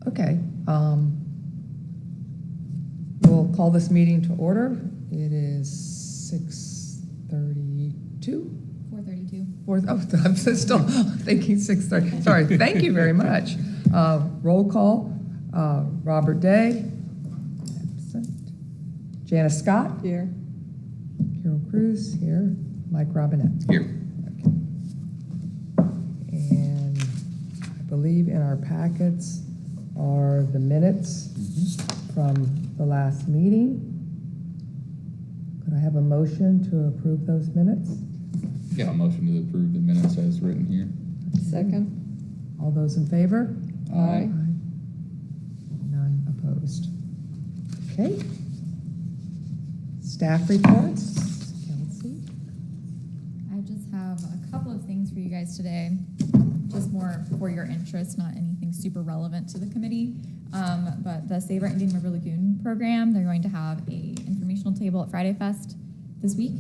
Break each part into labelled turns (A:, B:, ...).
A: Okay. We'll call this meeting to order. It is 6:32.
B: 4:32.
A: I'm still thinking 6:30. Sorry. Thank you very much. Roll call. Robert Day. Absent. Janice Scott.
C: Here.
A: Carol Cruz. Here. Mike Robinette.
D: Here.
A: Okay. And I believe in our packets are the minutes from the last meeting. Could I have a motion to approve those minutes?
D: Yeah, a motion to approve the minutes as written here.
C: Second.
A: All those in favor?
C: Aye.
A: None opposed. Okay. Staff reports. Kelsey?
B: I just have a couple of things for you guys today, just more for your interest, not anything super relevant to the committee. But the Save Our Indian River Lagoon program, they're going to have a informational table at Friday Fest this week,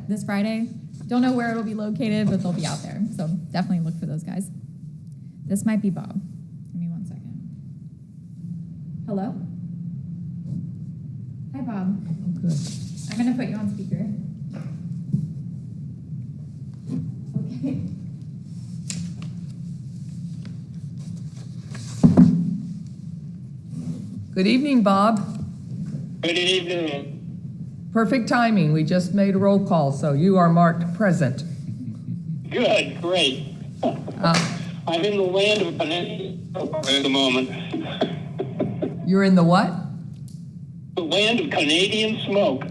B: this Friday. Don't know where it'll be located, but they'll be out there. So definitely look for those guys. This might be Bob. Give me 1 second. Hello? Hi, Bob.
A: Oh, good.
B: I'm going to put you on speaker. Okay.
A: Good evening, Bob.
E: Good evening.
A: Perfect timing. We just made a roll call, so you are marked present.
E: Good, great. I'm in the land of Canadian smoke at the moment.
A: You're in the what?
E: The land of Canadian smoke.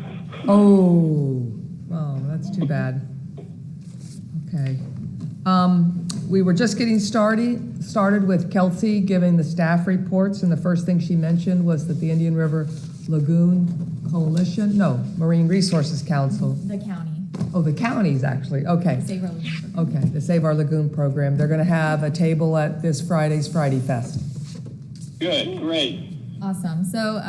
A: Oh, that's too bad. Okay. We were just getting started with Kelsey giving the staff reports, and the first thing she mentioned was that the Indian River Lagoon Marine Resources Council.
B: The county.
A: Oh, the counties, actually. Okay.
B: Save Our Lagoon program.
A: Okay, the Save Our Lagoon program. They're going to have a table at this Friday's Friday Fest.
E: Good, great.
B: Awesome. So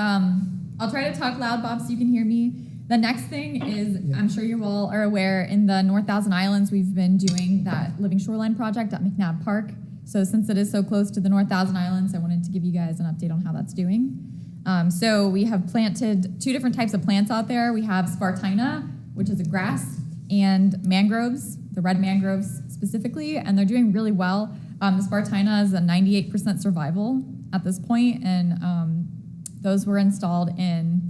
B: I'll try to talk loud, Bob, so you can hear me. The next thing is, I'm sure you all are aware, in the North Thousand Islands, we've been doing that Living Shoreline project at McNabb Park. So since it is so close to the North Thousand Islands, I wanted to give you guys an update on how that's doing. So we have planted 2 different types of plants out there. We have Spartina, which is a grass, and mangroves, the red mangroves specifically, and they're doing really well. The Spartina is a 98% survival at this point, and those were installed in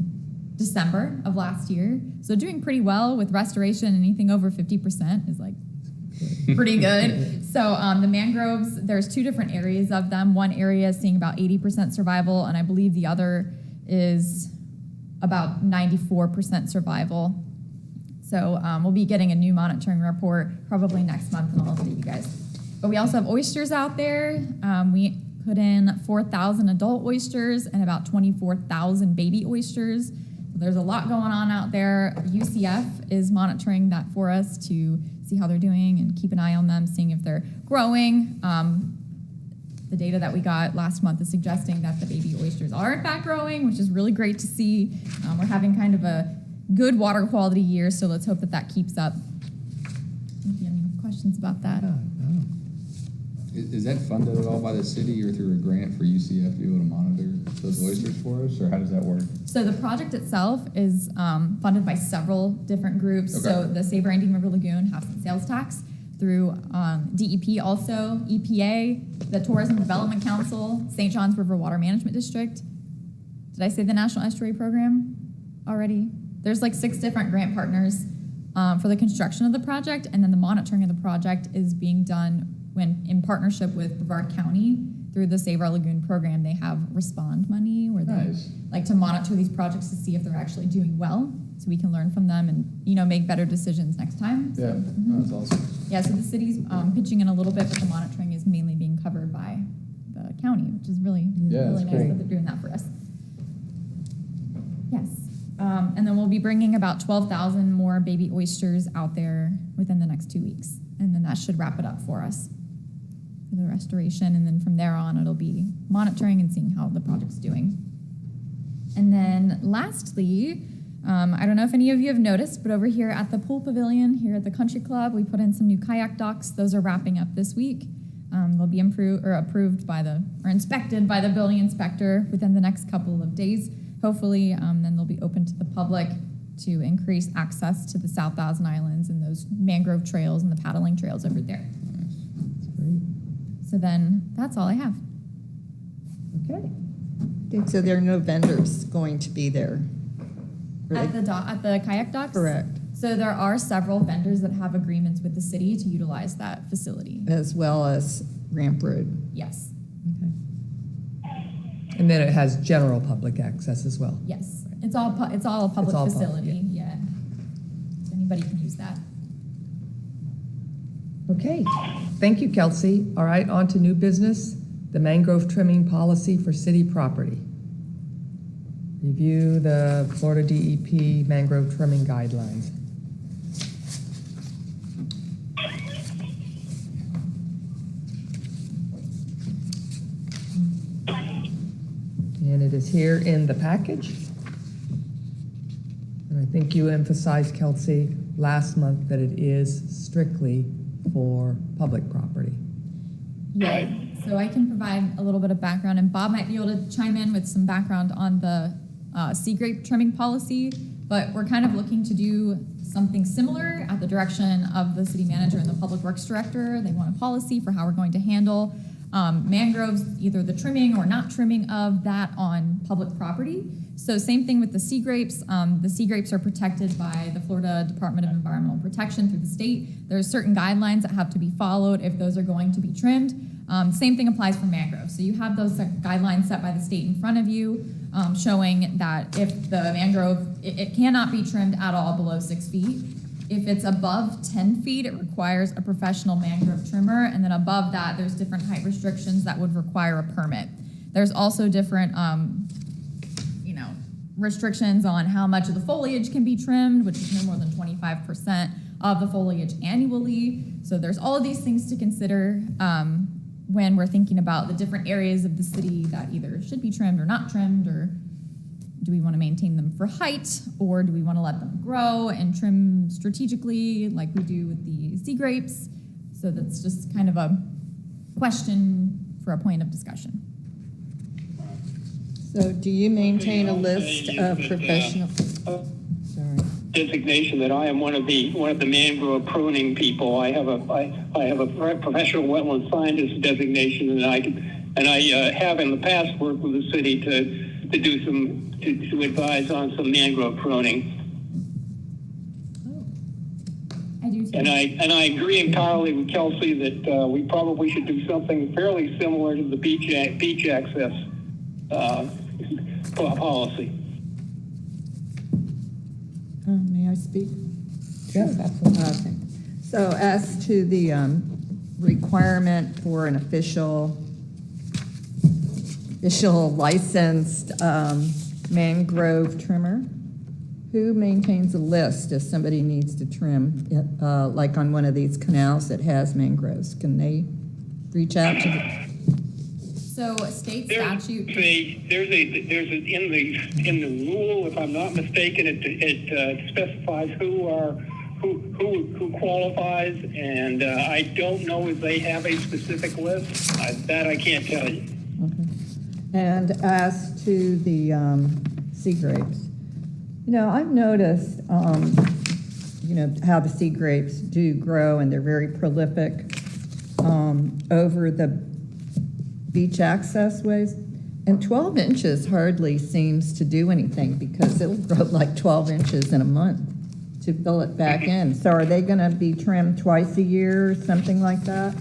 B: December of last year. So doing pretty well with restoration. Anything over 50% is like pretty good. So the mangroves, there's 2 different areas of them. One area is seeing about 80% survival, and I believe the other is about 94% survival. So we'll be getting a new monitoring report probably next month, and I'll update you guys. But we also have oysters out there. We put in 4,000 adult oysters and about 24,000 baby oysters. So there's a lot going on out there. UCF is monitoring that for us to see how they're doing and keep an eye on them, seeing if they're growing. The data that we got last month is suggesting that the baby oysters are in fact growing, which is really great to see. We're having kind of a good water quality year, so let's hope that that keeps up. If you have any questions about that.
D: Is that funded at all by the city or through a grant for UCF to be able to monitor those oysters for us, or how does that work?
B: So the project itself is funded by several different groups.
D: Okay.
B: So the Save Our Indian River Lagoon has some sales tax through DEP also, EPA, the Tourism Development Council, St. John's River Water Management District. Did I say the National Estuary Program already? There's like 6 different grant partners for the construction of the project, and then the monitoring of the project is being done when in partnership with Brevard County through the Save Our Lagoon program. They have respond money where they like to monitor these projects to see if they're actually doing well, so we can learn from them and make better decisions next time.
D: Yeah, that's awesome.
B: Yeah, so the city's pitching in a little bit, but the monitoring is mainly being covered by the county, which is really nice
D: great.
B: that they're doing that for us. Yes. And then we'll be bringing about 12,000 more baby oysters out there within the next 2 weeks. And then that should wrap it up for us for the restoration. And then from there on, it'll be monitoring and seeing how the project's doing. And then lastly, I don't know if any of you have noticed, but over here at the pool pavilion here at the country club, we put in some new kayak docks. Those are wrapping up this week. They'll be approved by or inspected by the building inspector within the next couple of days. Hopefully, then they'll be open to the public to increase access to the South Thousand Islands and those mangrove trails and the paddling trails over there.
A: Great.
B: So then that's all I have.
A: Okay.
C: Okay, so there are no vendors going to be there?
B: At the kayak docks?
C: Correct.
B: So there are several vendors that have agreements with the city to utilize that facility.
C: As well as Ramp Road?
B: Yes,
A: And then it has general public access as well.
B: yes. It's all a public
A: It's all public,
B: facility, yeah. So anybody can use that.
A: Okay, thank you, Kelsey. All right, on to new business, the mangrove trimming policy for city property. Review the Florida DEP mangrove trimming guidelines. And it is here in the package. And I think you emphasized, Kelsey, last month that it is strictly for public property.
B: Yeah, so I can provide a little bit of background, and Bob might be able to chime in with some background on the sea grape trimming policy, but we're kind of looking to do something similar at the direction of the city manager and the public works director. They want a policy for how we're going to handle mangroves, either the trimming or not trimming of that on public property. So same thing with the sea grapes. The sea grapes are protected by the Florida Department of Environmental Protection through the state. There are certain guidelines that have to be followed if those are going to be trimmed. Same thing applies for mangroves. So you have those guidelines set by the state in front of you, showing that if the mangrove, it cannot be trimmed at all below 6 feet. If it's above 10 feet, it requires a professional mangrove trimmer, and then above that, there's different height restrictions that would require a permit. There's also different, restrictions on how much of the foliage can be trimmed, which is no more than 25% of the foliage annually. So there's all of these things to consider when we're thinking about the different areas of the city that either should be trimmed or not trimmed, or do we want to maintain them for height, or do we want to let them grow and trim strategically like we do with the sea grapes? So that's just kind of a question for a point of discussion.
C: So do you maintain a list of professional? Sorry.
E: Designation that I am one of the mangrove pruning people. I have a professional wetland scientist designation, and I have in the past worked with the city to do some to advise on some mangrove pruning.
B: I do too.
E: And I agree entirely with Kelsey that we probably should do something fairly similar to the beach access policy.
C: May I speak?
A: Yes, absolutely.
C: Okay. So as to the requirement for an official licensed mangrove trimmer, who maintains a list if somebody needs to trim, like on one of these canals that has mangroves? Can they reach out to the...
B: So state
E: There's
B: statute.
E: in the rule, if I'm not mistaken, it specifies who qualifies, and I don't know if they have a specific list. That I can't tell you.
C: Okay. And as to the sea grapes, I've noticed, how the sea grapes do grow, and they're very prolific over the beach access ways. And 12 inches hardly seems to do anything, because it'll grow like 12 inches in a month to fill it back in. So are they going to be trimmed twice a year or something like that?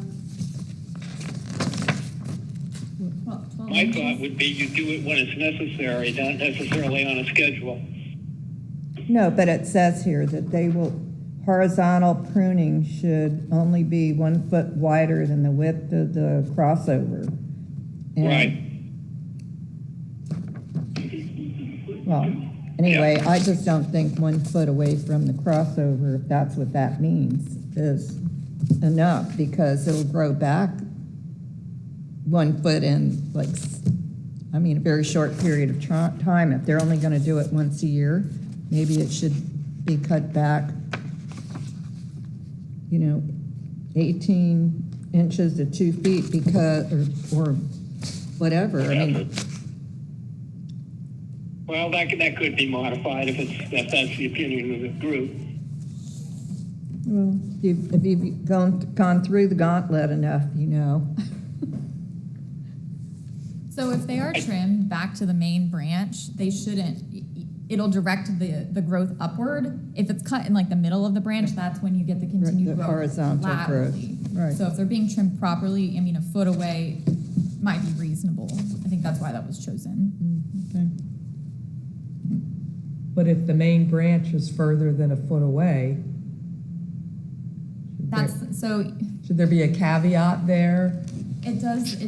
E: My thought would be you do it when it's necessary, not necessarily on a schedule.
C: No, but it says here that horizontal pruning should only be 1 foot wider than the width of the crossover. And,
E: Right.
C: Well, anyway, I just don't think 1 foot away from the crossover, if that's what that means, is enough, because it'll grow back 1 foot in a very short period of time. If they're only going to do it once a year, maybe it should be cut back, 18 inches to 2 feet because, or whatever, I mean,
E: Well, that could be modified if that's the opinion of the group.
C: well, if you've gone through the gauntlet enough, you know.
B: So if they are trimmed back to the main branch, they shouldn't, it'll direct the growth upward. If it's cut in like the middle of the branch, that's when you get the continued
C: The
B: growth
C: horizontal growth,
B: laterally.
C: right.
B: So if they're being trimmed properly, I mean, a foot away might be reasonable. I think that's why that was chosen.
C: Okay.
A: But if the main branch is further than a foot away, should there be a caveat there?
B: It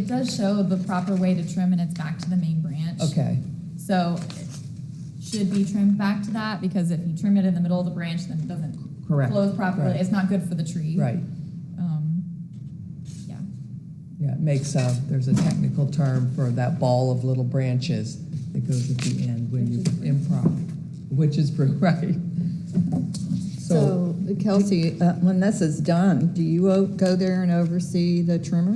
B: does show the proper way to trim, and it's back to the main branch.
A: Okay,
B: So it should be trimmed back to that, because if you trim it in the middle of the branch, then it doesn't
A: Correct,
B: close properly.
A: right.
B: It's not good for the tree.
A: right.
B: Yeah.
A: Yeah, it makes, there's a technical term for that ball of little branches that goes at the end when you improv, which is right.
C: So Kelsey, when this is done, do you go there and oversee the trimmer?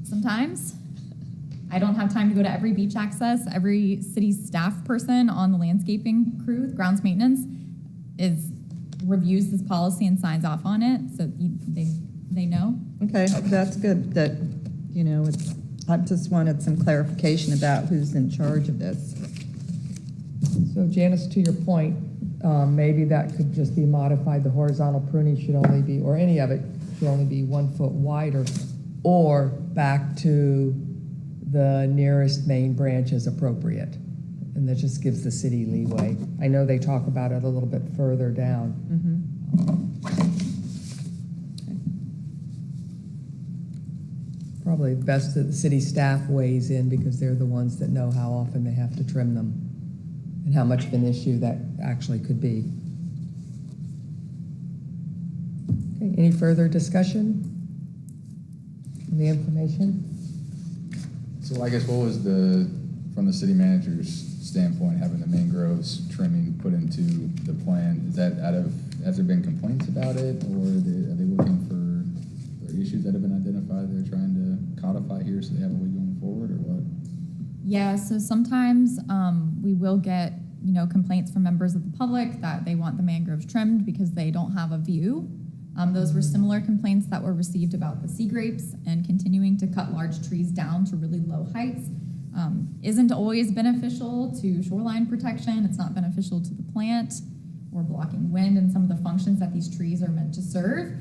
B: Sometimes. I don't have time to go to every beach access. Every city staff person on the landscaping crew, grounds maintenance, reviews this policy and signs off on it, so they know.
C: Okay, that's good that, you know, I just wanted some clarification about who's in charge of this.
A: So Janice, to your point, maybe that could just be modified. The horizontal pruning should only be, or any of it, should only be 1 foot wider, or back to the nearest main branch as appropriate. And that just gives the city leeway. I know they talk about it a little bit further down. Probably best that the city staff weighs in, because they're the ones that know how often they have to trim them and how much of an issue that actually could be. Okay, any further discussion on the information?
D: So I guess what was from the city manager's standpoint, having the mangroves trimming put into the plan, is that has there been complaints about it, or are they looking for issues that have been identified they're trying to codify here so they have a way going forward, or what?
B: Yeah, so sometimes we will get, complaints from members of the public that they want the mangroves trimmed because they don't have a view. Those were similar complaints that were received about the sea grapes, and continuing to cut large trees down to really low heights isn't always beneficial to shoreline protection. It's not beneficial to the plant, or blocking wind and some of the functions that these trees are meant to serve.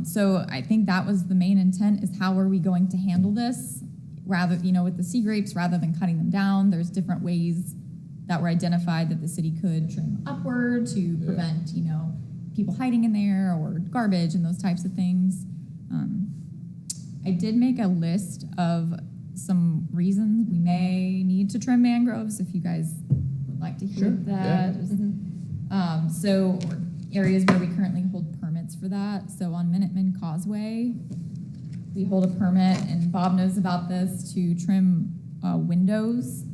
B: So I think that was the main intent, is how are we going to handle this? Rather, with the sea grapes, rather than cutting them down, there's different ways that were identified that the city could trim upward to prevent, people hiding in there, or garbage and those types of things. I did make a list of some reasons we may need to trim mangroves, if you guys would like to hear that. So, or areas where we currently hold permits for that. So on Minuteman Causeway, we hold a permit, and Bob knows about this, to trim windows.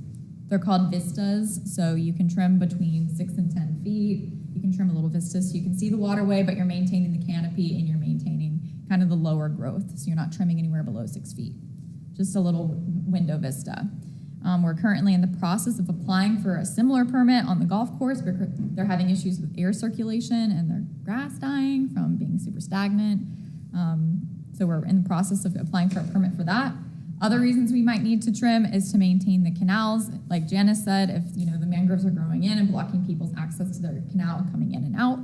B: They're called vistas, so you can trim between 6 and 10 feet. You can trim a little vista so you can see the waterway, but you're maintaining the canopy, and you're maintaining kind of the lower growth, so you're not trimming anywhere below 6 feet. Just a little window vista. We're currently in the process of applying for a similar permit on the golf course, because they're having issues with air circulation and their grass dying from being super stagnant. So we're in the process of applying for a permit for that. Other reasons we might need to trim is to maintain the canals. Like Janice said, if the mangroves are growing in and blocking people's access to their canal and coming in and out,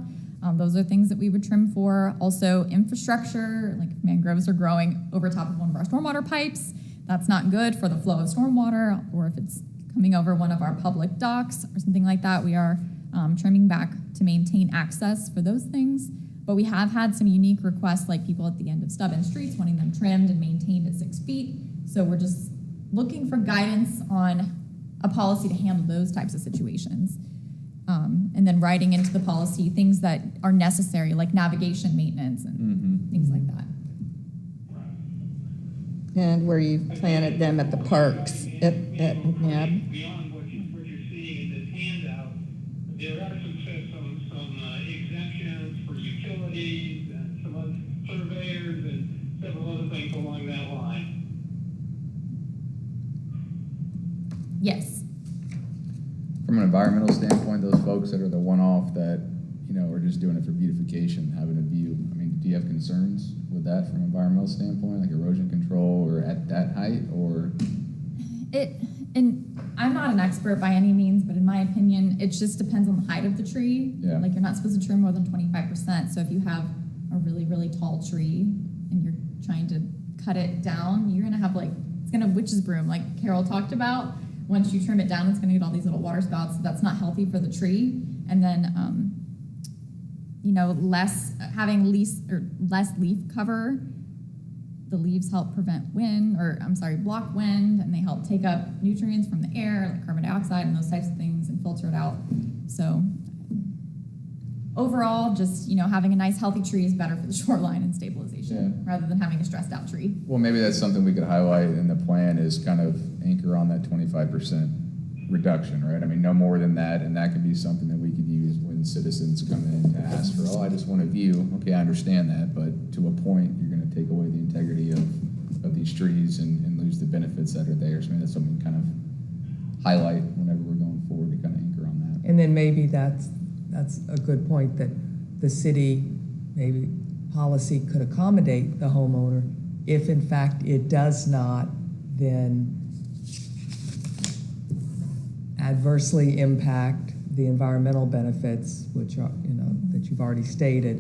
B: those are things that we would trim for. Also infrastructure, like if mangroves are growing over top of one of our stormwater pipes, that's not good for the flow of stormwater. Or if it's coming over one of our public docks or something like that, we are trimming back to maintain access for those things. But we have had some unique requests, like people at the end of stub-in streets wanting them trimmed and maintained at 6 feet. So we're just looking for guidance on a policy to handle those types of situations. And then writing into the policy things that are necessary, like navigation maintenance and things like that.
C: And where you planted them at the parks at McNabb.
E: Beyond what you're seeing in this handout, there are some exemptions for utilities and some
B: Yes.
D: From an environmental standpoint, those folks that are the one-off that, are just doing it for beautification, having a view, I mean, do you have concerns with that from an environmental standpoint, like erosion control or at that height, or?
B: And I'm not an expert by any means, but in my opinion, it just depends on the height of the tree.
D: Yeah.
B: Like you're not supposed to trim more than 25%. So if you have a really, really tall tree and you're trying to cut it down, you're gonna have it's gonna witch's broom, like Carol talked about. Once you trim it down, it's gonna get all these little water spouts. So that's not healthy for the tree. And then, having less leaf cover. The leaves help prevent block wind, and they help take up nutrients from the air, like carbon dioxide and those types of things, and filter it out. So overall, just, having a nice healthy tree is better for the shoreline and stabilization, rather than having a stressed out tree.
D: Well, maybe that's something we could highlight in the plan is kind of anchor on that 25% reduction, right? I mean, no more than that, and that could be something that we could use when citizens come in to ask for, I just want a view. Okay, I understand that, but to a point, you're going to take away the integrity of these trees and lose the benefits that are there. So I mean, that's something we kind of highlight whenever we're going forward to kind of anchor on that.
A: And then maybe that's a good point, that the city, maybe policy could accommodate the homeowner. If in fact it does not, then adversely impact the environmental benefits, which are, that you've already stated,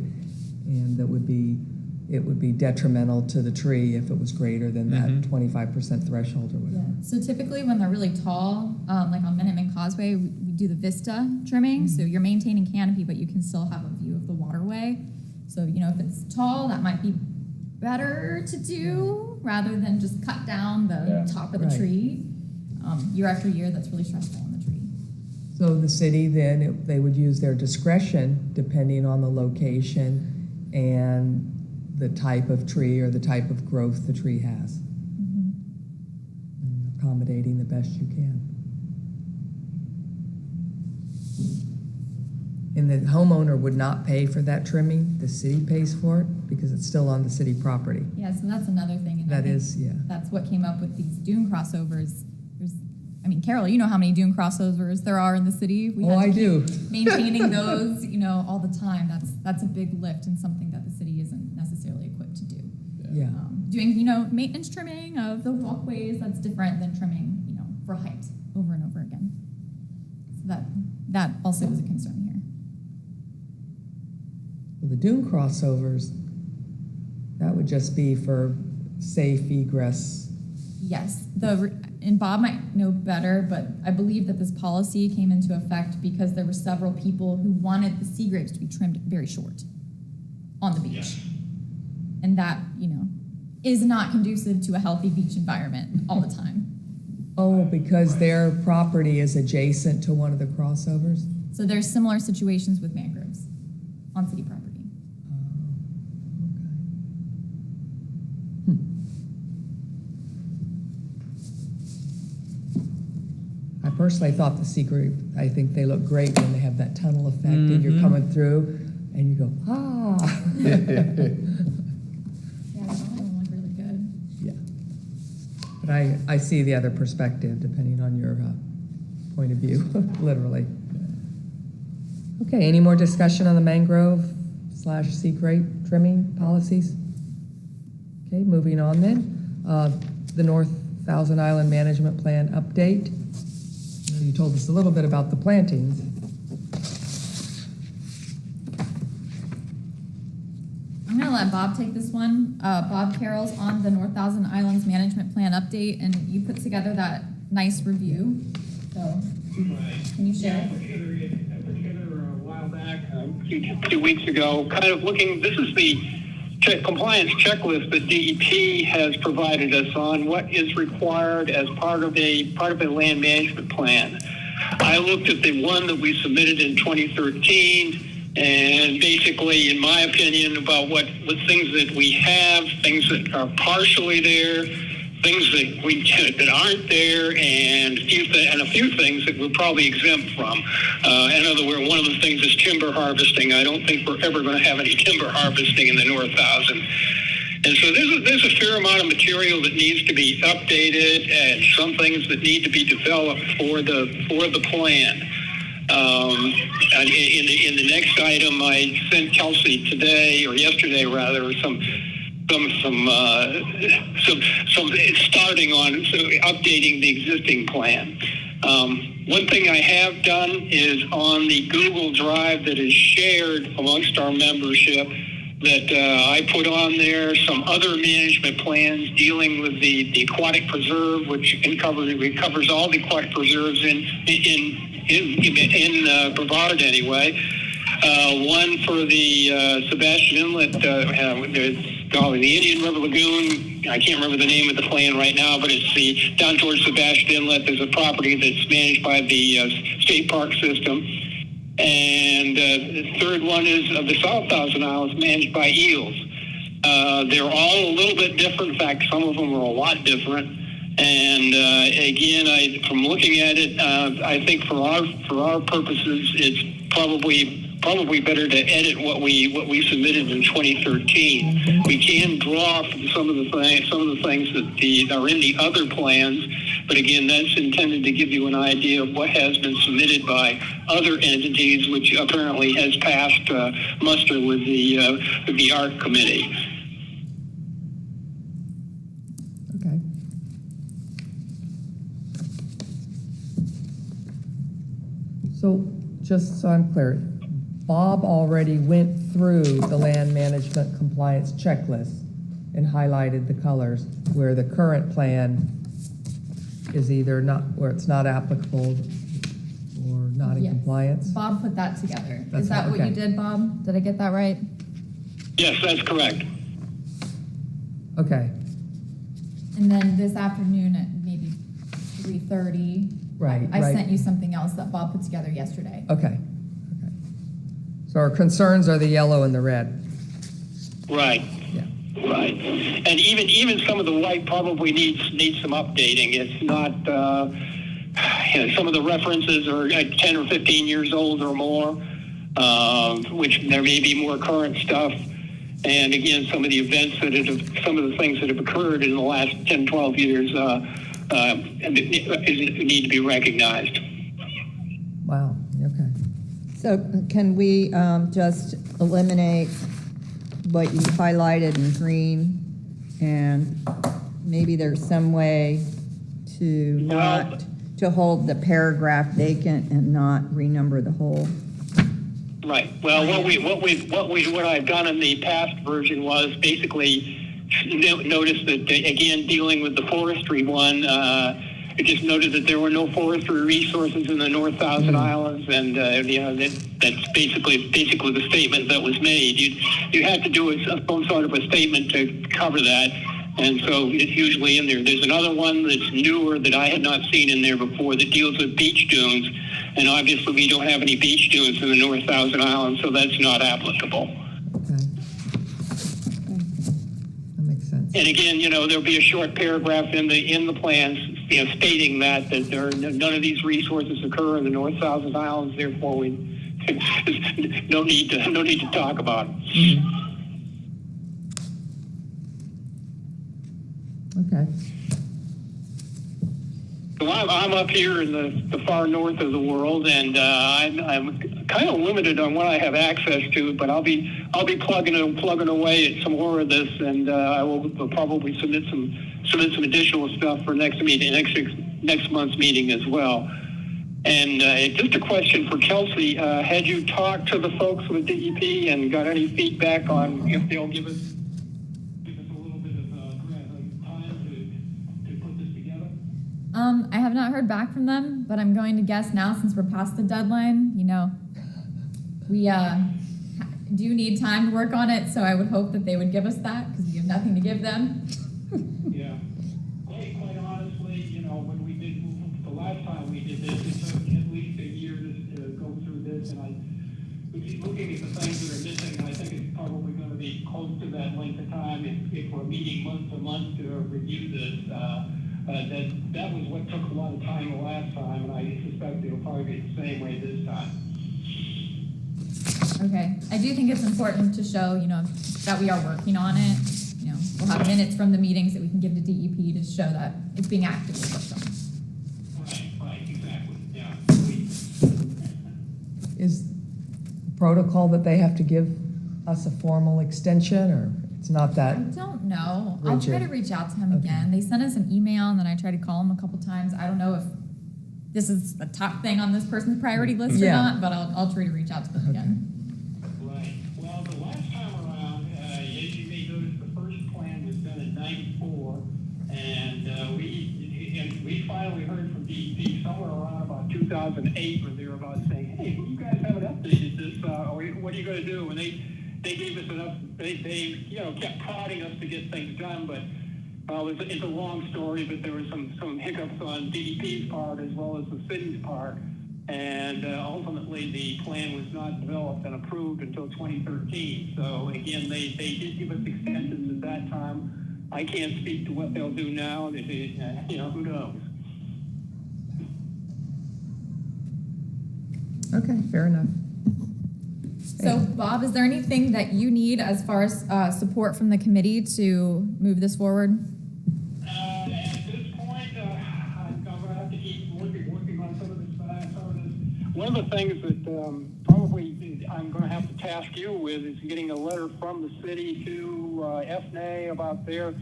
A: and it would be detrimental to the tree if it was greater than that 25% threshold or whatever.
B: So typically when they're really tall, like on Minuteman Causeway, we do the vista trimming. So you're maintaining canopy, but you can still have a view of the waterway. So, if it's tall, that might be better to do rather than just cut down the top of the tree. Year after year, that's really stressful on the tree.
A: So the city then, they would use their discretion depending on the location and the type of tree or the type of growth the tree has. And accommodating the best you can. And the homeowner would not pay for that trimming, the city pays for it because it's still on the city property.
B: Yeah, so that's another thing. And I
A: That
B: think
A: is, yeah.
B: That's what came up with these dune crossovers. Carol, you know how many dune crossovers there are in the city. We have to
A: I
B: keep
A: do.
B: Maintaining those, all the time. That's a big lift and something that the city isn't necessarily equipped to do.
A: Yeah.
B: Doing, maintenance trimming of the walkways, that's different than trimming, for height over and over again. So that also is a concern here.
A: Well, the dune crossovers, that would just be for safe egress.
B: Yes, and Bob might know better, but I believe that this policy came into effect because there were several people who wanted the sea grapes to be trimmed very short on the beach.
E: Yeah.
B: And that, is not conducive to a healthy beach environment all the time.
A: Oh, because their property is adjacent to one of the crossovers?
B: So there's similar situations with mangroves on city property.
A: I personally thought the sea grape, I think they look great when they have that tunnel effect and you're coming through and you go, ah.
B: Yeah, some of them look really good.
A: Yeah. But I see the other perspective depending on your point of view, literally. Okay, any more discussion on the mangrove/sea grape trimming policies? Okay, moving on then. The North Thousand Island Management Plan update. You told us a little bit about the plantings.
B: I'm gonna let Bob take this one. Bob Carroll's on the North Thousand Islands Management Plan update, and you put together that nice review. So, can you share?
E: I put together a while back, a few weeks ago, kind of looking, this is the compliance checklist that DEP has provided us on what is required as part of a land management plan. I looked at the one that we submitted in 2013, and basically, in my opinion, about what things that we have, things that are partially there, things that aren't there, and a few things that we're probably exempt from. In other words, one of the things is timber harvesting. I don't think we're ever going to have any timber harvesting in the North Thousand. And so there's a fair amount of material that needs to be updated and some things that need to be developed for the plan. And in the next item, I sent Kelsey today or yesterday rather some starting on updating the existing plan. One thing I have done is on the Google Drive that is shared amongst our membership, that I put on there some other management plans dealing with the aquatic preserve, which covers all the aquatic preserves in Brevard anyway. One for the Sebastian Inlet, the Indian River Lagoon. I can't remember the name of the plan right now, but it's the down towards Sebastian Inlet. There's a property that's managed by the state park system. And the third one is of the South Thousand Islands, managed by Eels. They're all a little bit different. In fact, some of them are a lot different. And again, from looking at it, I think for our purposes, it's probably better to edit what we submitted in 2013. We can draw from some of the things that are in the other plans, but again, that's intended to give you an idea of what has been submitted by other entities, which apparently has passed muster with the ARC committee.
A: Okay. So, just so I'm clear, Bob already went through the land management compliance checklist and highlighted the colors where the current plan is either not, where it's not applicable or not in
B: Yes.
A: compliance?
B: Bob put that together.
A: That's
B: Is that
A: right,
B: what
A: okay.
B: you did, Bob? Did I get that right?
E: Yes, that's correct.
A: Okay,
B: And then this afternoon at maybe 3:30.
A: Right,
B: I
A: right.
B: sent you something else that Bob put together yesterday.
A: okay. So our concerns are the yellow and the red.
E: Right.
A: Yeah.
E: Right, and even some of the white probably needs some updating. It's not, some of the references are 10 or 15 years old or more, which there may be more current stuff. And again, some of the events some of the things that have occurred in the last 10, 12 years need to be recognized.
A: Wow, okay.
C: So can we just eliminate what you highlighted in green? And maybe there's some way to to hold the paragraph vacant and not renumber the whole?
E: Right. Well, what I've done in the past version was basically notice that again, dealing with the forestry one, it just noted that there were no forestry resources in the North Thousand Islands, and that's basically the statement that was made. You had to do some sort of a statement to cover that, and so it's usually in there. There's another one that's newer that I had not seen in there before that deals with beach dunes, and obviously we don't have any beach dunes in the North Thousand Islands, so that's not applicable.
A: Okay. That makes sense.
E: And again, there'll be a short paragraph in the plans, stating that there are none of these resources occur in the North Thousand Islands. Therefore, we no need to talk about it.
A: Okay.
E: So I'm up here in the far north of the world, and I'm kind of limited on what I have access to. But I'll be plugging away at some more of this, and I will probably submit some additional stuff for next month's meeting as well. And just a question for Kelsey: had you talked to the folks with DEP and got any feedback on if they'll give us a little bit of time to put this together?
B: I have not heard back from them, but I'm going to guess now since we're past the deadline, we do need time to work on it, so I would hope that they would give us that because we have nothing to give them.
F: Yeah. Quite honestly, when we did, the last time we did this, it took at least a year to go through this, and looking at the things that are missing, I think it's probably going to be close to that length of time if we're meeting month to month to review this. That was what took a lot of time the last time, and I suspect it'll probably be the same way this time.
B: Okay. I do think it's important to show, that we are working on it. we'll have minutes from the meetings that we can give to DEP to show that it's being actively worked on.
F: Right, exactly, yeah.
A: Is protocol that they have to give us a formal extension, or it's not
B: I
A: that?
B: don't know. I'll try
A: Rigid.
B: to reach out to him
A: Okay.
B: again. They sent us an email and then I tried to call him a couple times. I don't know if this is the top thing on this person's priority list or
A: Yeah.
B: not, but I'll try to reach out to them again.
F: Right, well, the last time around, as you may notice, the first plan was done in '94, and we finally heard from DEP somewhere around about 2008 or thereabouts saying, hey, you guys haven't updated this, what are you gonna do? And they gave us enough, they kept prodding us to get things done, but it's a long story, but there were some hiccups on DEP's part as well as the city's part. And ultimately, the plan was not developed and approved until 2013. So again, they did give us extensions at that time. I can't speak to what they'll do now. Who knows?
A: Okay, fair enough.
B: So, Bob, is there anything that you need as far as support from the committee to move this forward?
F: At this point, I'm gonna have to keep working on some of this. One of the things that probably I'm gonna have to task you with is getting a letter from the city to FNA about their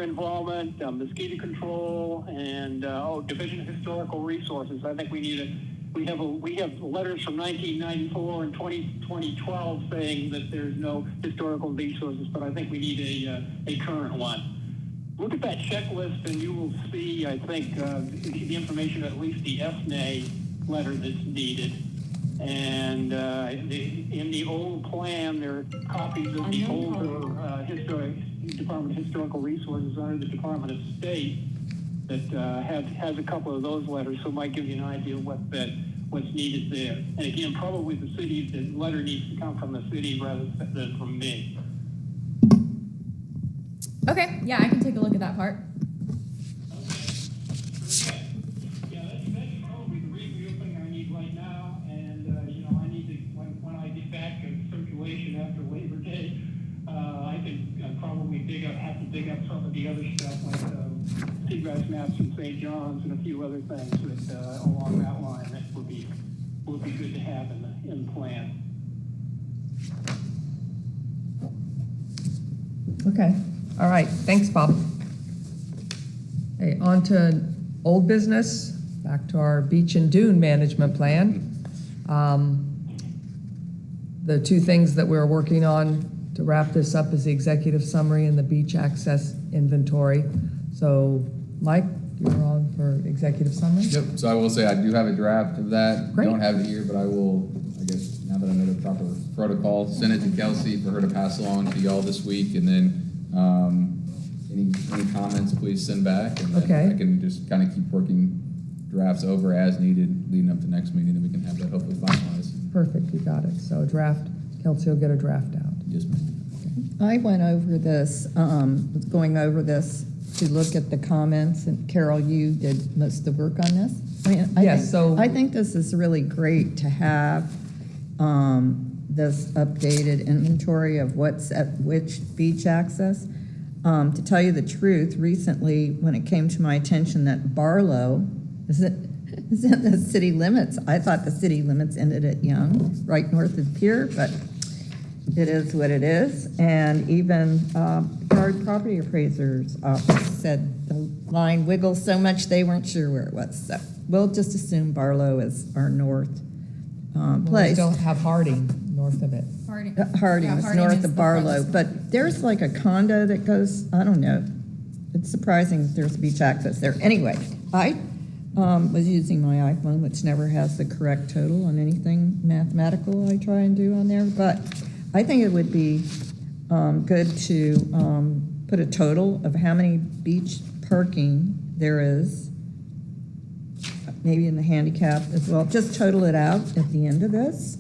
F: involvement, mosquito control, and Division of Historical Resources. I think we have letters from 1994 and 2012 saying that there's no historical resources, but I think we need a current one. Look at that checklist and you will see, I think, the information, at least the FNA letter that's needed. And in the old plan, there are copies of the older Department of Historical Resources under the Department of State that has a couple of those letters, so it might give you an idea of what's needed there. And again, probably the letter needs to come from the city rather than from me.
B: Okay, yeah, I can take a look at that part.
F: Okay. Yeah, that's probably the reopening I need right now, and, I need to, when I get back in circulation after Labor Day, I can probably have to dig up some of the other stuff, like, seagrass maps from St. John's and a few other things that, along that line, that would be good to have in the plan.
A: Okay, all right, thanks, Bob. Okay, on to old business, back to our beach and dune management plan. The two things that we're working on to wrap this up is the executive summary and the beach access inventory. So, Mike, you're on for executive summary?
D: Yep, so I will say I do have a draft of that.
A: Great.
D: Don't have it here, but I will, I guess, now that I know the proper protocol, send it to Kelsey for her to pass along to y'all this week, and then, any comments, please send back, and
A: Okay.
D: then I can just kind of keep working drafts over as needed, leading up to next meeting, and we can have that hopefully finalized.
A: Perfect, you got it. So a draft, Kelsey will get a draft out.
D: Yes, ma'am.
C: I went over this, was going over this to look at the comments, and Carol, you did most of the work on this.
A: Yes, so-
C: I think this is really great to have this updated inventory of what's at which beach access. To tell you the truth, recently, when it came to my attention that Barlow is in the city limits, I thought the city limits ended at Young, right north of Pier, but it is what it is. And even Hard Property Appraisers Office said the line wiggles so much they weren't sure where it was. So we'll just assume Barlow is our north
A: Well, we
C: place.
A: still have Harding north of it.
B: Harding.
C: Harding
B: Yeah,
C: is
B: Harding
C: north
B: is
C: of
B: the
C: Barlow,
B: farthest.
C: but there's like a condo that goes, I don't know. It's surprising that there's beach access there. Anyway, I was using my iPhone, which never has the correct total on anything mathematical I try and do on there, but I think it would be good to put a total of how many beach parking there is, maybe in the handicap as well. Just total it out at the end of this,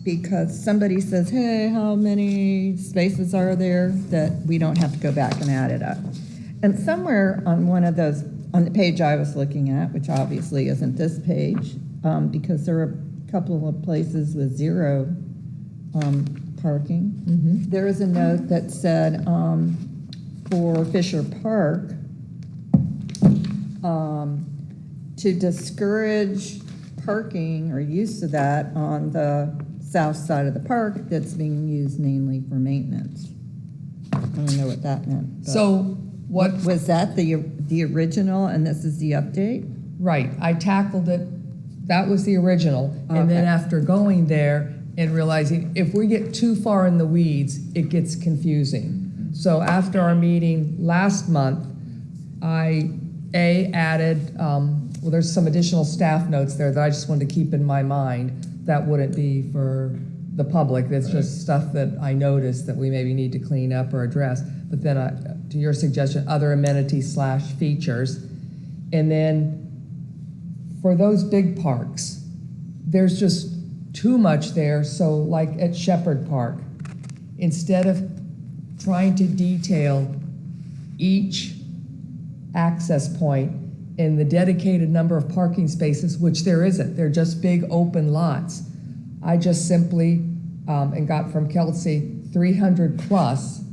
C: because somebody says, hey, how many spaces are there, that we don't have to go back and add it up. And somewhere on one of those, on the page I was looking at, which obviously isn't this page, because there are a couple of places with zero parking. There was a note that said, for Fisher Park, to discourage parking or use of that on the south side of the park that's being used mainly for maintenance. I don't know what that meant. but-
A: So what,
C: Was that the original and this is the update?
A: right, I tackled it, that was the original. And then
C: Okay.
A: after going there and realizing if we get too far in the weeds, it gets confusing. So after our meeting last month, I, added, well, there's some additional staff notes there that I just wanted to keep in my mind. That wouldn't be for the public, that's just stuff that I noticed that we maybe need to clean up or address. But then, to your suggestion, other amenities / features. And then, for those big parks, there's just too much there. So like at Shepherd Park, instead of trying to detail each access point and the dedicated number of parking spaces, which there isn't, they're just big open lots, I just simply, and got from Kelsey, 300 plus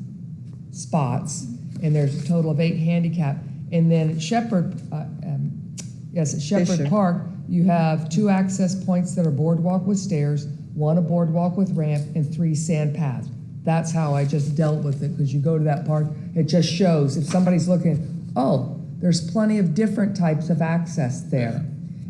A: spots, and there's a total of 8 handicap. And then at Shepherd, at Shepherd
C: Fisher.
A: Park, you have 2 access points that are boardwalk with stairs, 1 a boardwalk with ramp, and 3 sand paths. That's how I just dealt with it, because you go to that park, it just shows, if somebody's looking, oh, there's plenty of different types of access there.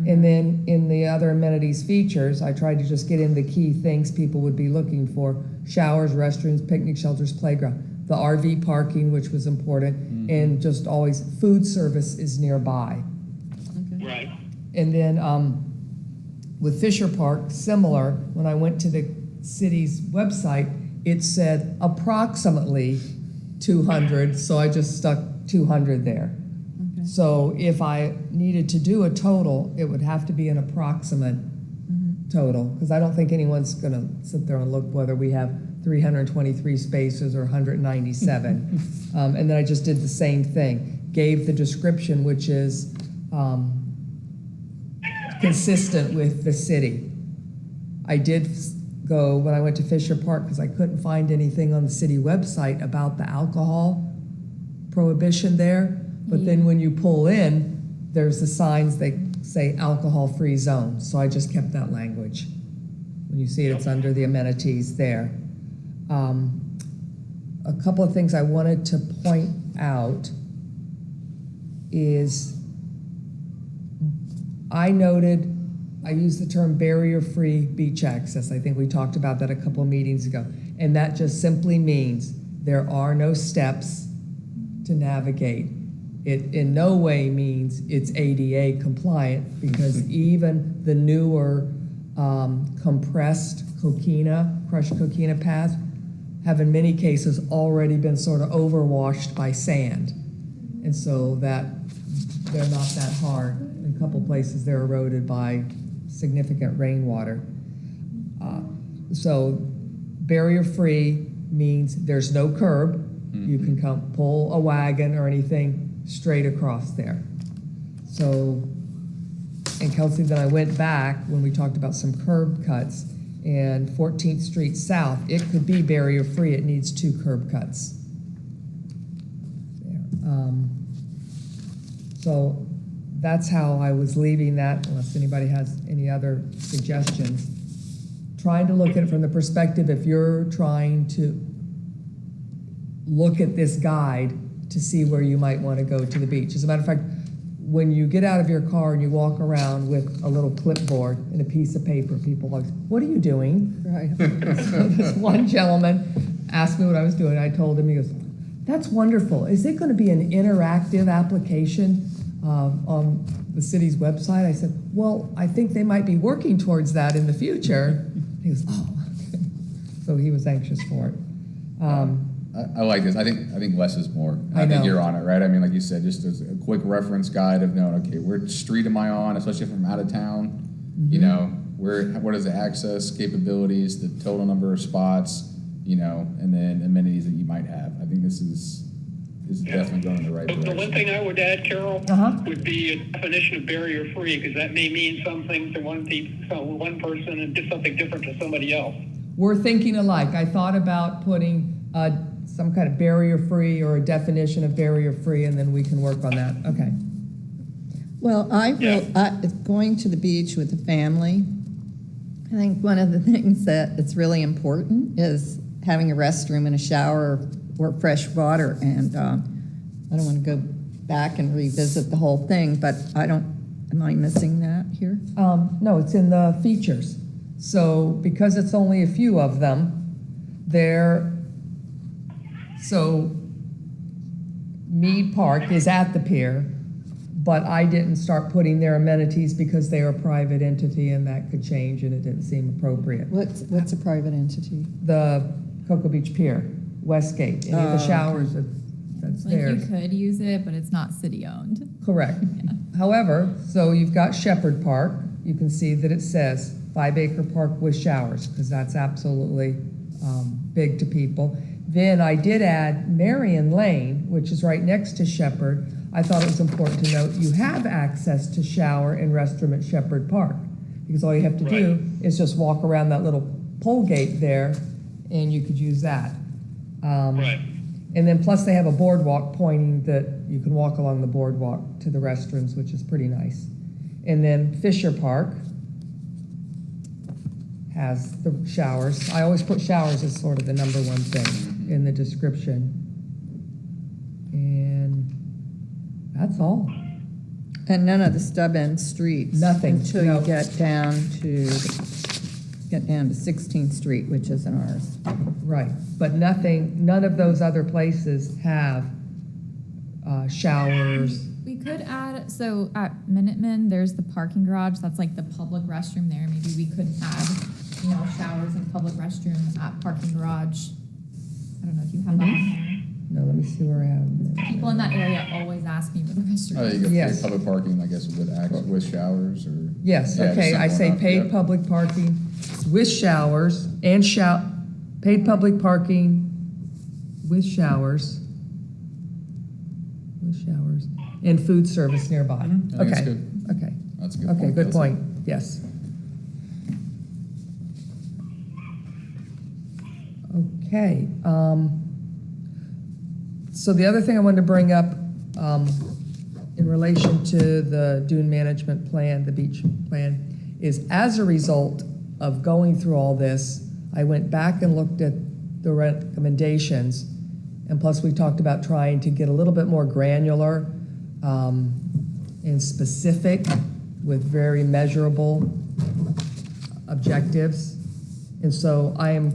A: And then in the other amenities features, I tried to just get in the key things people would be looking for: showers, restrooms, picnic shelters, playground, the RV parking, which was important, and just always food service is nearby.
E: Right.
A: And then with Fisher Park, similar, when I went to the city's website, it said approximately 200, so I just stuck 200 there. So if I needed to do a total, it would have to be an approximate total, because I don't think anyone's gonna sit there and look whether we have 323 spaces or 197. And then I just did the same thing, gave the description, which is consistent with the city. I did go, when I went to Fisher Park, because I couldn't find anything on the city website about the alcohol prohibition there. But then when you pull in, there's the signs that say alcohol-free zone. So I just kept that language. When you see it, it's under the amenities there. A couple of things I wanted to point out is I noted, I used the term barrier-free beach access. I think we talked about that a couple of meetings ago. And that just simply means there are no steps to navigate. It in no way means it's ADA compliant, because even the newer compressed crushed coquina paths have in many cases already been sort of overwashed by sand. And so that they're not that hard. In a couple places they're eroded by significant rainwater. So barrier-free means there's no curb. You can come pull a wagon or anything straight across there. So, and Kelsey, then I went back when we talked about some curb cuts, and 14th Street South, it could be barrier-free, it needs 2 curb cuts. There. So that's how I was leaving that, unless anybody has any other suggestions. Trying to look at it from the perspective, if you're trying to look at this guide to see where you might want to go to the beach. As a matter of fact, when you get out of your car and you walk around with a little clipboard and a piece of paper, people are like, what are you doing?
C: Right.
A: So this one gentleman asked me what I was doing. I told him, he goes, that's wonderful. Is it going to be an interactive application on the city's website? I said, well, I think they might be working towards that in the future. He goes, oh. So he was anxious for it.
D: I like this. I think less is more.
A: I
D: I think
A: know.
D: you're on it, right? I mean, like you said, just as a quick reference guide of knowing, okay, where street am I on, especially if I'm out of town? You know, what is the access capabilities, the total number of spots, you know, and then amenities that you might have. I think this is definitely going in the right
E: The
D: direction.
E: one thing I would add, Carol,
A: Uh-huh.
E: would be a definition of barrier-free, because that may mean something to one person and something different to somebody else.
A: we're thinking alike. I thought about putting some kind of barrier-free or a definition of barrier-free, and then we can work on that. Okay.
C: Well, going to the beach with the family, I think one of the things that is really important is having a restroom and a shower or fresh water. And I don't want to go back and revisit the whole thing, but am I missing that here?
A: No, it's in the features. So because it's only a few of them, so Mead Park is at the pier, but I didn't start putting their amenities because they are a private entity and that could change and it didn't seem appropriate.
C: What's a private entity?
A: The Cocoa Beach Pier, Westgate, any of the showers, that's
B: Like
A: theirs.
B: you could use it, but it's not city-owned.
A: Correct. However, so you've got Shepherd Park, you can see that it says 5 acre park with showers, because that's absolutely big to people. Then I did add Marion Lane, which is right next to Shepherd. I thought it was important to note you have access to shower and restroom at Shepherd Park, because all you have to do is just walk around that little pole gate there, and you could use that.
E: Right.
A: And then plus they have a boardwalk pointing that you can walk along the boardwalk to the restrooms, which is pretty nice. And then Fisher Park has the showers. I always put showers as sort of the number one thing in the description. And that's all.
C: And none of the stub-end streets.
A: Nothing,
C: Until
A: no.
C: you get down to 16th Street, which isn't ours.
A: Right. But none of those other places have showers.
B: We could add, so at Minuteman, there's the parking garage, that's like the public restroom there. Maybe we could add, showers and public restroom at parking garage. I don't know if you have that on there.
A: No, let me see where I have.
B: People in that area always ask me where the restroom
D: Oh,
B: is.
D: you got
A: Yes.
D: public parking, I guess, with showers or?
A: Yes,
D: Yeah,
A: okay, I
D: simple
A: say
D: enough,
A: paid
D: yeah.
A: public parking with showers and paid public parking with showers. And food service nearby.
D: I think
A: Okay.
D: that's good.
A: Okay,
D: That's a good
A: okay,
D: point.
A: good
D: Kelsey.
A: point, yes. Okay, so the other thing I wanted to bring up, in relation to the dune management plan, the beach plan, is as a result of going through all this, I went back and looked at the recommendations, and plus we talked about trying to get a little bit more granular and specific with very measurable objectives. And so I am,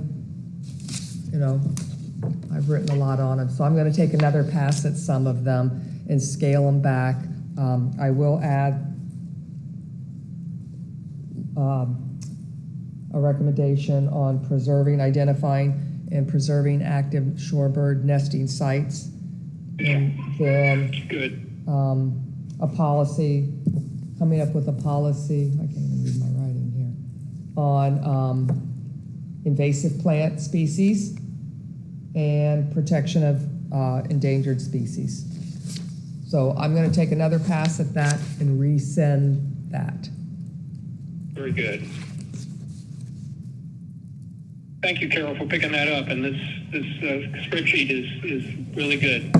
A: I've written a lot on them, so I'm gonna take another pass at some of them and scale them back. I will add a recommendation on identifying and preserving active shorebird nesting sites. And then
E: Good.
A: a policy, coming up with a policy, I can't even read my writing here, on invasive plant species and protection of endangered species. So I'm gonna take another pass at that and resend that.
E: Very good. Thank you, Carol, for picking that up, and this spreadsheet is really good.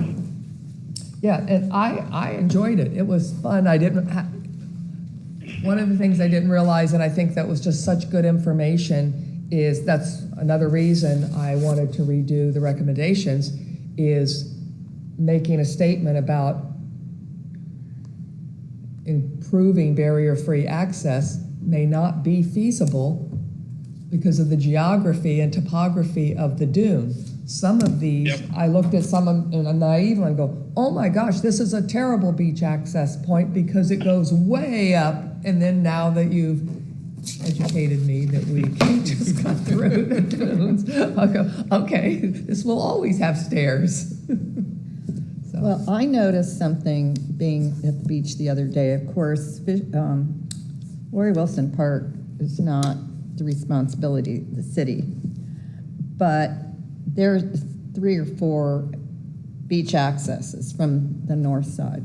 A: Yeah, and I enjoyed it. It was fun. One of the things I didn't realize, and I think that was just such good information, is that's another reason I wanted to redo the recommendations, is making a statement about improving barrier-free access may not be feasible because of the geography and topography of the dune. Some of these,
E: Yep.
A: I looked at some of them in a naive one and go, oh my gosh, this is a terrible beach access point because it goes way up. And then now that you've educated me that we can't just cut through the dunes, I'll go, okay, this will always have stairs. So,
C: Well, I noticed something being at the beach the other day. Of course, Lori Wilson Park is not the responsibility of the city, but there's 3 or 4 beach accesses from the north side.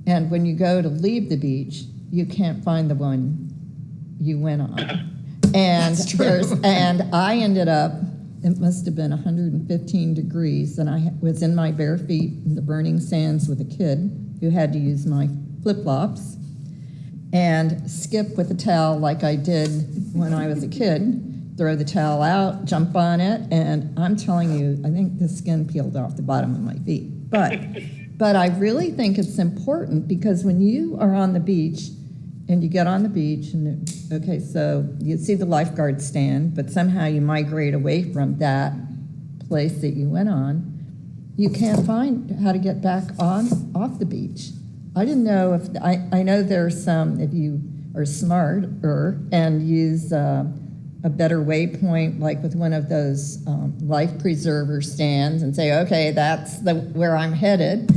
C: And when you go to leave the beach, you can't find the one you went on. And
A: That's true.
C: and I ended up, it must have been 115 degrees, and I was in my bare feet in the burning sands with a kid who had to use my flip-flops and skip with a towel like I did when I was a kid, throw the towel out, jump on it, and I'm telling you, I think the skin peeled off the bottom of my feet. But I really think it's important because when you are on the beach and you get on the beach and, okay, so you see the lifeguard stand, but somehow you migrate away from that place that you went on, you can't find how to get back off the beach. I didn't know if, I know there's some, if you are smarter and use a better waypoint, like with one of those life preserver stands and say, okay, that's where I'm headed.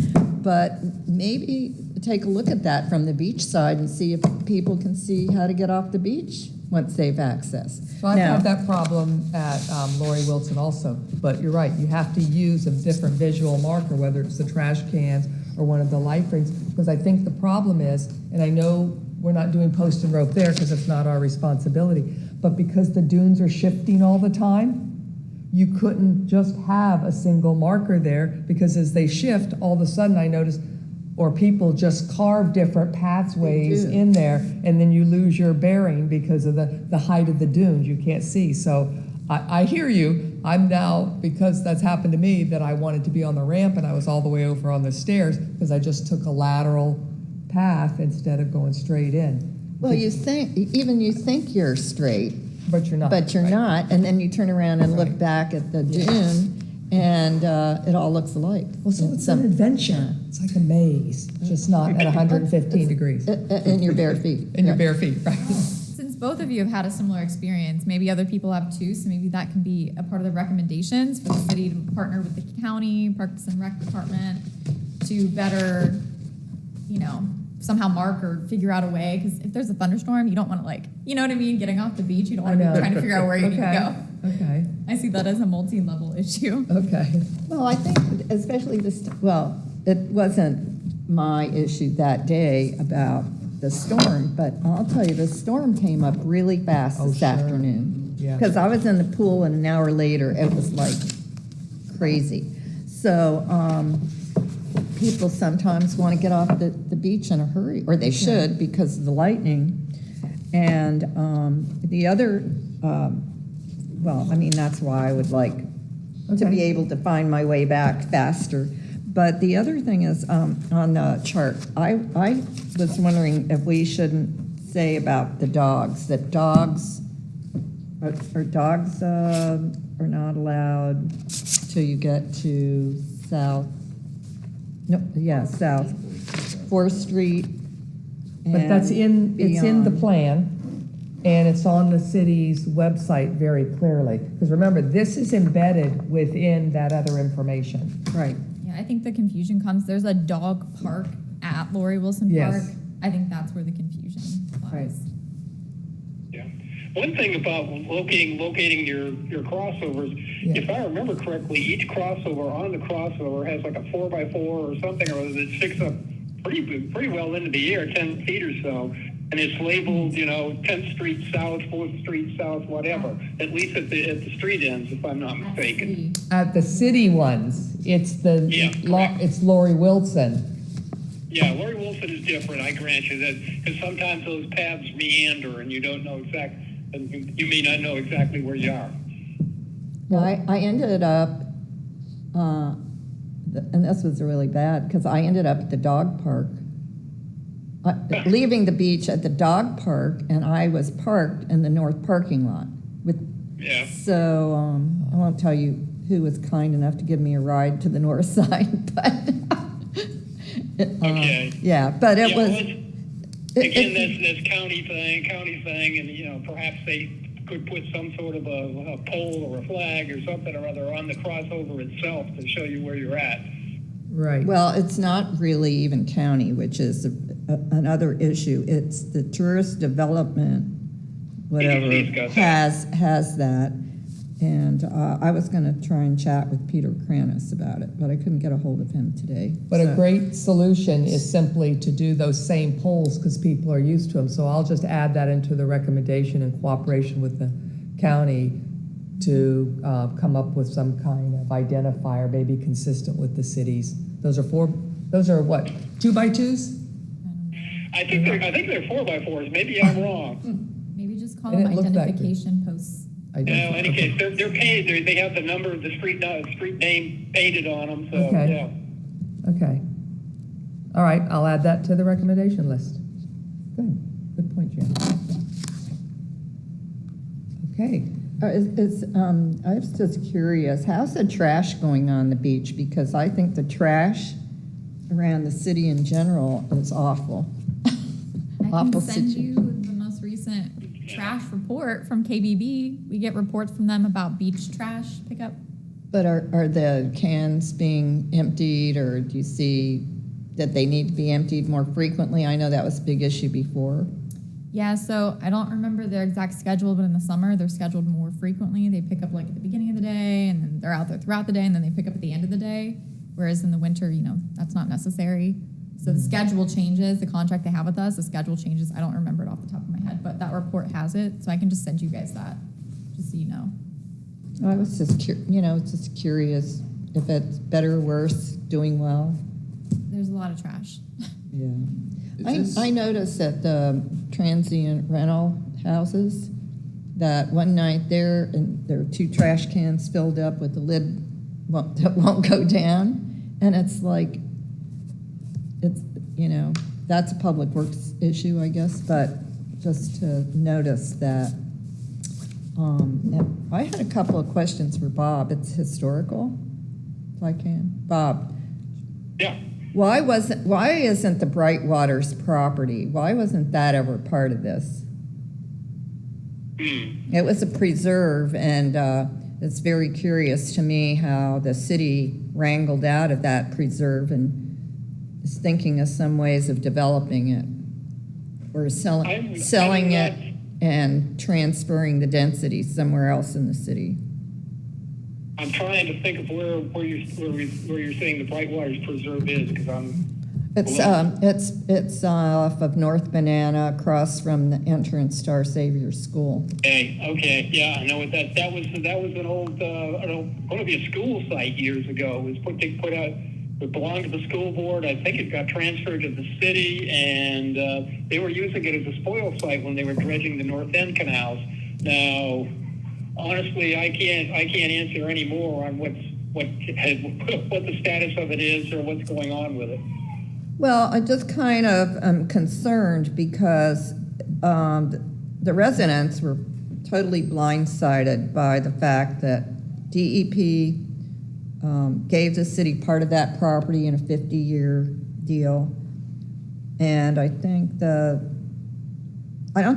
C: But maybe take a look at that from the beach side and see if people can see how to get off the beach once they've accessed.
A: So I've
C: Now-
A: had that problem at Lori Wilson also, but you're right, you have to use a different visual marker, whether it's the trash cans or one of the life rings, because I think the problem is, and I know we're not doing post and rope there because it's not our responsibility, but because the dunes are shifting all the time, you couldn't just have a single marker there, because as they shift, all of a sudden I noticed, or people just carve different pathways
C: do.
A: in there, and then you lose your bearing because of the height of the dunes, you can't see. So I hear you. I'm now, because that's happened to me, that I wanted to be on the ramp and I was all the way over on the stairs because I just took a lateral path instead of going straight in.
C: Well, you think you're straight,
A: But you're not.
C: but you're
A: right?
C: not, and then you turn around and look
A: Right.
C: back at the dune, and it all looks alike.
A: Well, so it's
C: Some-
A: an adventure. It's like a maze, just not at 115 degrees.
C: In your bare feet.
A: In your
C: Yeah.
A: bare feet, right?
B: Since both of you have had a similar experience, maybe other people have too, so maybe that can be a part of the recommendations for the city to partner with the county, Parks and Rec Department to better, somehow mark or figure out a way, because if there's a thunderstorm, you don't want to you know what I mean, getting off the beach, you don't want to
A: I
B: be
A: know.
B: trying to figure out where you need to go.
A: Okay,
B: I see that as a multi-level issue.
A: okay.
C: Well, I think especially it wasn't my issue that day about the storm, but I'll tell you, the storm came up really fast
A: Oh,
C: this
A: sure.
C: afternoon.
A: Yeah.
C: Because I was in the pool and an hour later, it was like crazy. So, people sometimes want to get off the beach in a hurry, or they should because of the lightning. And the other, that's why I would like to be
A: Okay.
C: able to find my way back faster. But the other thing is, on the chart, I was wondering if we shouldn't say about the dogs, that dogs are not allowed till you get to South 4th Street.
A: But that's
C: and
A: it's in the
C: beyond.
A: plan, and it's on the city's website very clearly. Because remember, this is embedded within that other information.
C: Right.
B: Yeah, I think the confusion comes, there's a dog park at Lori Wilson
A: Yes.
B: Park. I think that's where the confusion
A: Right.
B: lies.
E: Yeah. One thing about locating your crossovers,
A: Yeah.
E: if I remember correctly, each crossover on the crossover has like a 4x4 or something or other that sticks up pretty well into the air, 10 feet or so, and it's labeled, 10th Street South, 4th Street South, whatever. At least at the street ends, if I'm not mistaken.
A: At the city ones, it's
E: Yeah,
A: it's Lori Wilson.
E: Yeah, Lori Wilson is different. I grant you that, because sometimes those paths meander, and you don't know and you may not know exactly where you are.
C: I ended up, and this was really bad, because I ended up at the dog park, leaving the beach at the dog park, and I was parked in the north parking lot.
E: Yeah.
C: So I won't tell you who was kind enough to give me a ride to the north side, but
E: Okay.
C: yeah, but it
E: Yeah,
C: was.
E: well, Again, that's county thing, and perhaps they could put some sort of a pole or a flag or something or other on the crossover itself to show you where you're at.
A: Right.
C: Well, it's not really even county, which is another issue. It's the tourist development, whatever,
E: EDC's got that.
C: has that. And I was going to try and chat with Peter Kranis about it, but I couldn't get a hold of him today.
A: But a
C: So-
A: great solution is simply to do those same polls because people are used to them. So I'll just add that into the recommendation in cooperation with the county to come up with some kind of identifier, maybe consistent with the cities. Those are what, 2x2s?
E: I think they're 4x4s. Maybe I'm wrong.
B: Maybe just call
A: And
B: them
A: it looked like it.
B: identification posts.
E: No, in any case, they're painted. They have the number of the street name painted on them. So
A: Okay.
E: yeah.
A: Okay. All right, I'll add that to the recommendation list. Good point, Jan. Okay.
C: I was just curious, how's the trash going on the beach? Because I think the trash around the city in general is awful.
B: I can
C: Awful
B: send
C: situ-
B: you the most recent trash report from KBB. We get reports from them about beach trash pickup.
C: But are the cans being emptied, or do you see that they need to be emptied more frequently? I know that was a big issue before.
B: Yeah, so I don't remember their exact schedule, but in the summer they're scheduled more frequently. They pick up like at the beginning of the day, and then they're out there throughout the day, and then they pick up at the end of the day. Whereas in the winter, that's not necessary. So the schedule changes, the contract they have with us, the schedule changes. I don't remember it off the top of my head, but that report has it, so I can just send you guys that, just so you know.
C: I was just just curious if it's better or worse, doing well.
B: There's a lot of trash.
C: Yeah.
D: Is this-
C: I noticed at the transient rental houses that one night there were 2 trash cans filled up with the lid that won't go down. And it's like, that's a public works issue, I guess, but just to notice that. And I had a couple of questions for Bob. It's historical, if I can. Bob.
E: Yeah.
C: Why isn't the Brightwaters property, why wasn't that ever part of this? It was a preserve, and it's very curious to me how the city wrangled out of that preserve and is thinking of some ways of developing it, or selling it and transferring the density somewhere else in the city.
E: I'm trying to think of where you're saying the Brightwaters Preserve is, because
C: It's off of North Banana, across from the entrance to Our Savior's School.
E: Okay, yeah, I know what that was an old, going to be a school site years ago. It was put out. It belonged to the school board. I think it got transferred to the city, and they were using it as a spoil site when they were dredging the North End canals. Now, honestly, I can't answer any more on what the status of it is or what's going on with it.
C: Well, I just kind of am concerned because the residents were totally blindsided by the fact that DEP gave the city part of that property in a 50-year deal. And I don't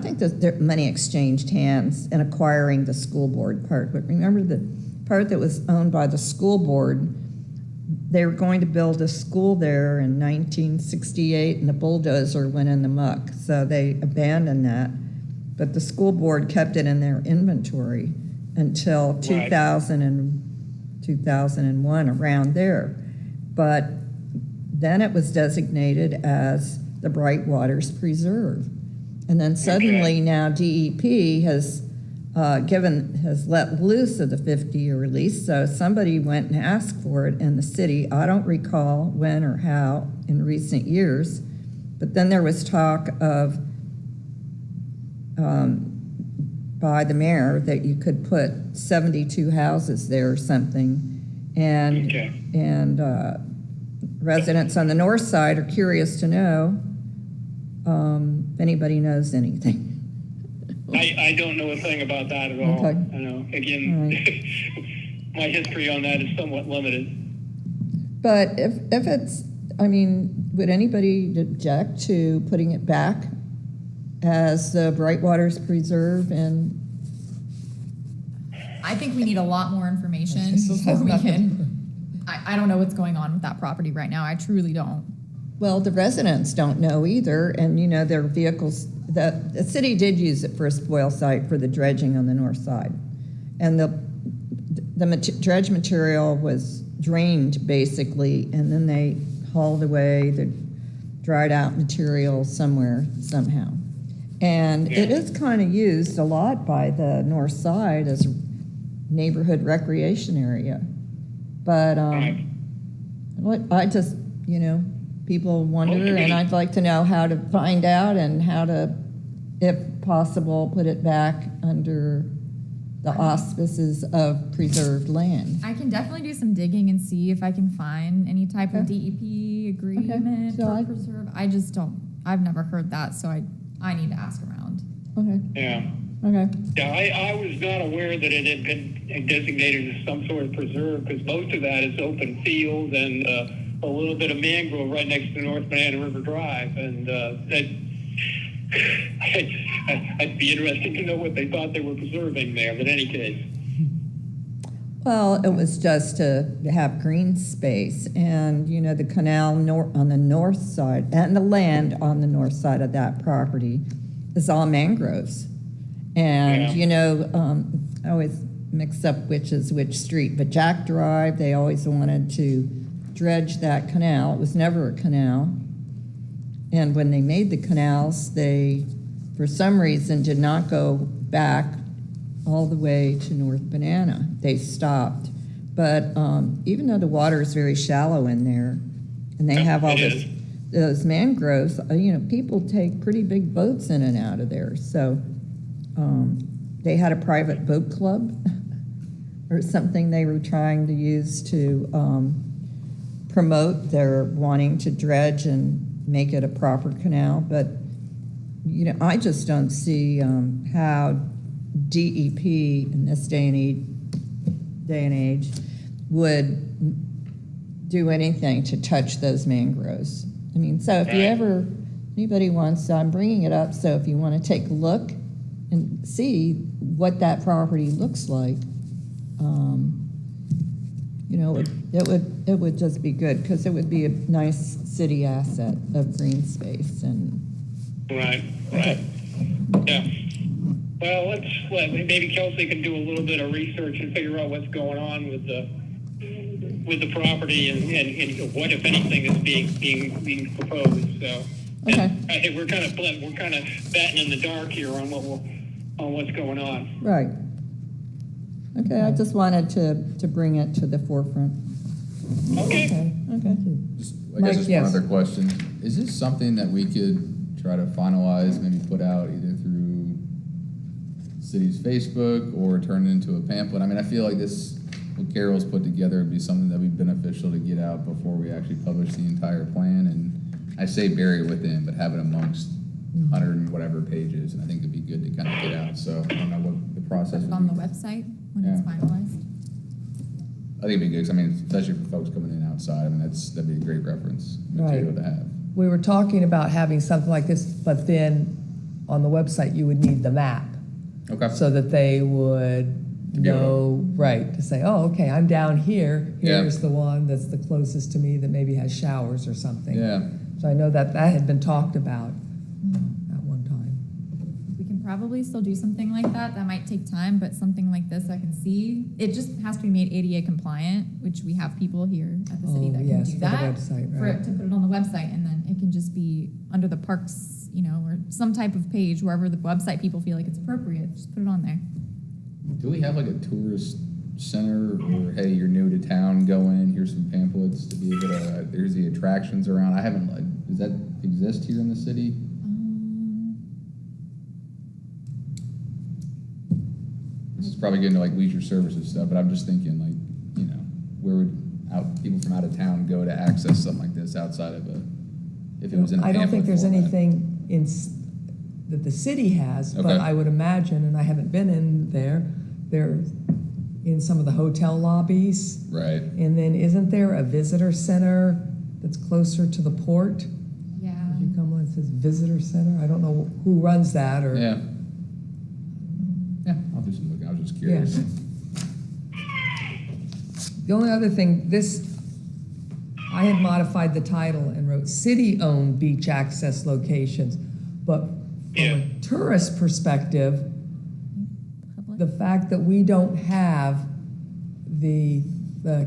C: think that there money exchanged hands in acquiring the school board part. But remember the part that was owned by the school board, they were going to build a school there in 1968, and the bulldozer went in the muck. So they abandoned that. But the school board kept it in their inventory until 2001, around there. But then it was designated as the Brightwaters Preserve. And then suddenly now DEP has let loose of the 50-year lease, so somebody went and asked for it in the city. I don't recall when or how in recent years, but then there was talk of by the mayor that you could put 72 houses there or something, and residents on the north side are curious to know if anybody knows anything.
E: I don't know a thing about that at all.
C: Okay.
E: I know. Again, my history on that is somewhat limited.
C: But if it's, would anybody object to putting it back as the Brightwaters Preserve? And
B: I think we need a lot more information before we can. I don't know what's going on with that property right now. I truly don't.
C: well, the residents don't know either, and their vehicles. The city did use it for a spoil site for the dredging on the north side, and dredge material was drained basically, and then they hauled away the dried out material somewhere, somehow. And it is kind of used a lot by the north side as a neighborhood recreation area. But
E: Right.
C: I just, people wonder,
E: Well, to
C: and
E: me-
C: I'd like to know how to find out and how to, if possible, put it back under the auspices of preserved land.
B: I can definitely do some digging and see if I can find any type of
C: Okay.
B: DEP agreement
C: So
B: for
C: I-
B: preserve. I just don't, I've never heard that, so I need to ask around.
C: Okay,
E: Yeah.
C: okay.
E: Yeah, I was not aware that it had been designated as some sort of preserve, because most of that is open field and a little bit of mangrove right next to North Banana River Drive, and I'd be interested to know what they thought they were preserving there, but in any case.
C: Well, it was just to have green space, and, the canal on the north side, and the land on the north side of that property is all mangroves. And, I always mix up which is which street, but Jack Drive, they always wanted to dredge that canal. It was never a canal. And when they made the canals, they, for some reason, did not go back all the way to North Banana. They stopped. But even though the water is very shallow in there, and they have all
E: It
C: this,
E: is.
C: those mangroves, people take pretty big boats in and out of there. So they had a private boat club or something they were trying to use to promote their wanting to dredge and make it a proper canal. But, I just don't see how DEP in this day and age would do anything to touch those mangroves. I mean, so if anybody wants, I'm bringing it up, so if you want to take a look and see what that property looks like, it would just be good, because it would be a nice city asset of green space. And
E: Right. Yeah. Well, maybe Kelsey can do a little bit of research and figure out what's going on with the property and what, if anything, is being proposed. So,
C: Okay.
E: I think we're kind of batting in the dark here on what's going on.
C: Right. Okay, I just wanted to bring it to the forefront.
E: Okay.
C: Okay.
D: Just, I
A: Mike,
D: guess just
A: yes.
D: one other question. Is this something that we could try to finalize, maybe put out either through city's Facebook or turn it into a pamphlet? I mean, I feel like this, what Carol's put together, would be something that would be beneficial to get out before we actually publish the entire plan. And I say bury it within, but have it amongst 100 and whatever pages. And I think it'd be good to kind of get out. So I don't know what the process
B: Put it
D: would
B: on the
D: be.
B: website when it's
D: Yeah.
B: finalized.
D: I think it'd be good, 'cause I mean, especially for folks coming in outside, I mean, that'd be a great reference material
A: Right.
D: to have.
A: We were talking about having something like this, but then on the website, you would need the map
D: Okay.
A: so that they would
D: To be able to-
A: know, right, to say, oh, okay, I'm down here.
D: Yeah.
A: Here's the one that's the closest to me that maybe has showers or something.
D: Yeah.
A: So I know that had been talked about at one time.
B: We can probably still do something like that. That might take time, but something like this I can see. It just has to be made ADA compliant, which we have people here at the city
A: Oh,
B: that can
A: yes,
B: do
A: for the
B: that.
A: website,
B: For
A: right.
B: it to put it on the website, and then it can just be under the parks, or some type of page, wherever the website people feel like it's appropriate. Just put it on there.
D: Do we have like a tourist center or, hey, you're new to town, go in, here's some pamphlets to be able to, there's the attractions around. I haven't, does that exist here in the city? This is probably getting to like leisure services stuff, but I'm just thinking like, where would people from out of town go to access something like this outside of if it was in a
A: I don't think
D: pamphlet
A: there's
D: format?
A: anything that the city has, but
D: Okay.
A: I would imagine, and I haven't been in there, they're in some of the hotel lobbies.
D: Right.
A: And then isn't there a visitor center that's closer to the port?
B: Yeah.
A: If you come on, it says visitor center. I don't know who runs that or.
D: Yeah. Yeah, I'll do some looking. I was just curious.
A: Yeah. The only other thing, I had modified the title and wrote city-owned beach access locations. But from
E: Yeah.
A: a tourist perspective,
B: Public.
A: the fact that we don't have the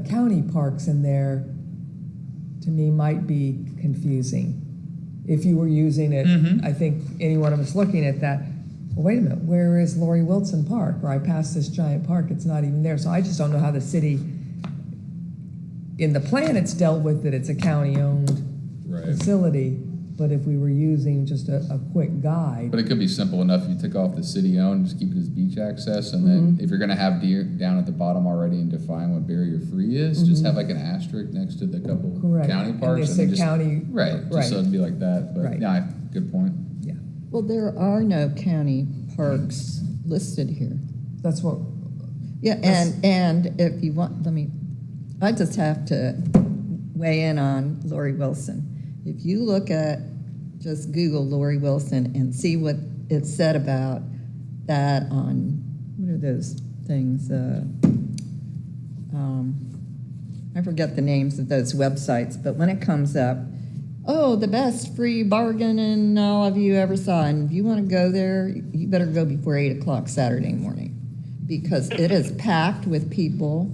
A: county parks in there, to me, might be confusing. If you were using it, I think any one of us looking at that, well, wait a minute, where is Lori Wilson Park? Or I passed this giant park, it's not even there. So I just don't know how the city, in the plan it's dealt with that it's a county-owned
D: Right.
A: facility, but if we were using just a quick guide,
D: But it could be simple enough, you took off the city-owned, just keep it as beach access, and then if you're gonna have deer down at the bottom already and define what barrier free is, just have like an asterisk next to the couple
A: Correct.
D: county
A: And
D: parks.
A: they
D: then
A: say
D: just-
A: county-
D: Right, just so it'd be like that, but
A: Right.
D: yeah, good point.
A: yeah,
C: Well, there are no county parks listed here.
A: that's what,
C: Yeah, and if you want, I just have to weigh in on Lori Wilson. If you look at, just Google Lori Wilson and see what it said about that on, what are those things? I forget the names of those websites, but when it comes up, oh, the best free bargain in all of you ever saw, and if you want to go there, you better go before 8 o'clock Saturday morning, because it is packed with people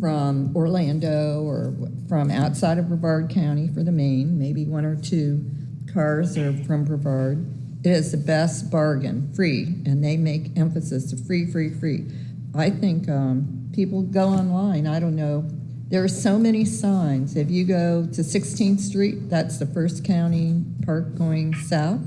C: from Orlando or from outside of Brevard County for the main, maybe one or two cars are from Brevard. It is the best bargain, free, and they make emphasis of free, free, free. I think people go online, I don't know, there are so many signs. If you go to 16th Street, that's the first county park going south.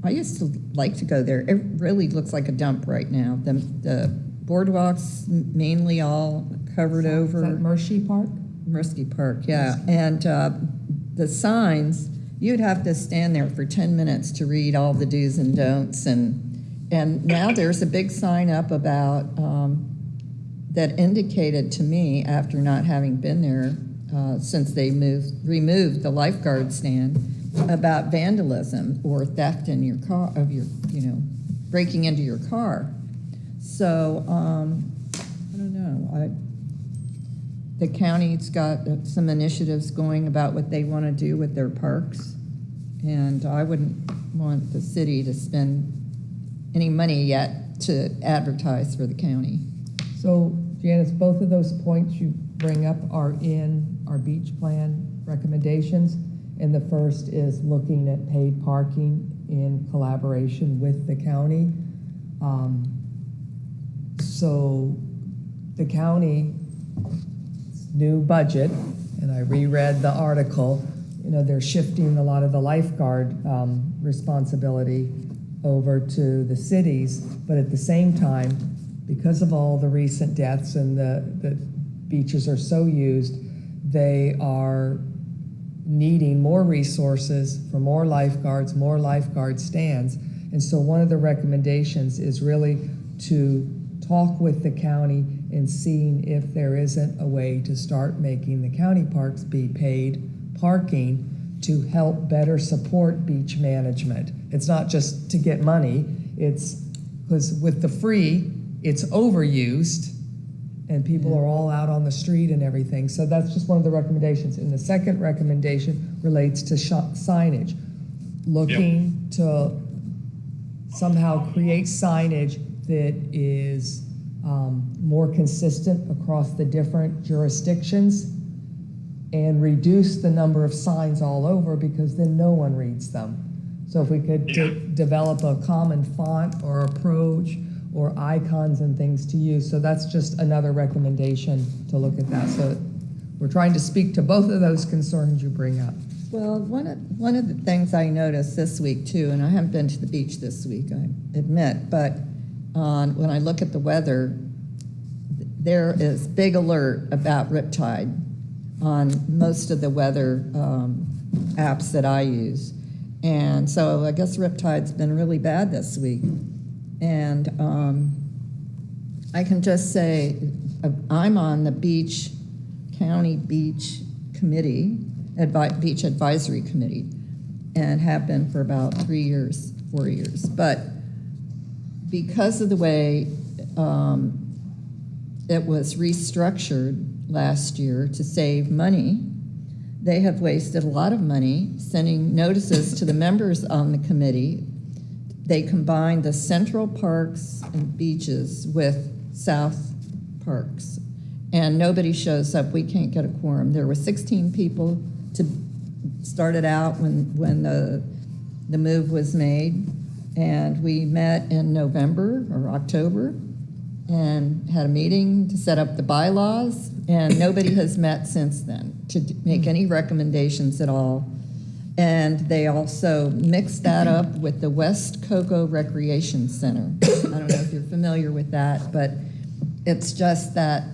C: I used to like to go there. It really looks like a dump right now. The boardwalk's mainly all covered
A: is
C: over.
A: that Mercy Park?
C: Mersky Park, yeah. And the signs, you'd have to stand there for 10 minutes to read all the do's and don'ts. And now there's a big sign up about, that indicated to me, after not having been there since they removed the lifeguard stand, about vandalism or theft in your car, breaking into your car. So, I don't know. The county's got some initiatives going about what they want to do with their parks, and I wouldn't want the city to spend any money yet to advertise for the county.
A: So Janice, both of those points you bring up are in our beach plan recommendations. And the first is looking at paid parking in collaboration with the county. So the county new budget, and I reread the article, they're shifting a lot of the lifeguard responsibility over to the cities, but at the same time, because of all the recent deaths and the beaches are so used, they are needing more resources for more lifeguards, more lifeguard stands. And so one of the recommendations is really to talk with the county and seeing if there isn't a way to start making the county parks be paid parking to help better support beach management. It's not just to get money, it's because with the free, it's overused and people are all out on the street and everything. So that's just one of the recommendations. And the second recommendation relates to signage. Looking to somehow create signage that is more consistent across the different jurisdictions and reduce the number of signs all over, because then no one reads them. So if we could develop a common font or approach or icons and things to use. So that's just another recommendation to look at that. So we're trying to speak to both of those concerns you bring up.
C: Well, one of the things I noticed this week too, and I haven't been to the beach this week, I admit, but when I look at the weather, there is big alert about riptide on most of the weather apps that I use. And so I guess riptide's been really bad this week. And I can just say, I'm on the county beach committee, beach advisory committee, and have been for about 4 years. But because of the way it was restructured last year to save money, they have wasted a lot of money sending notices to the members on the committee. They combined the central parks and beaches with south parks. and nobody shows up, we can't get a quorum. There were 16 people to start it out when the move was made, and we met in November or October and had a meeting to set up the bylaws, and nobody has met since then to make any recommendations at all. And they also mixed that up with the West Cocoa Recreation Center. I don't know if you're familiar with that, but it's just that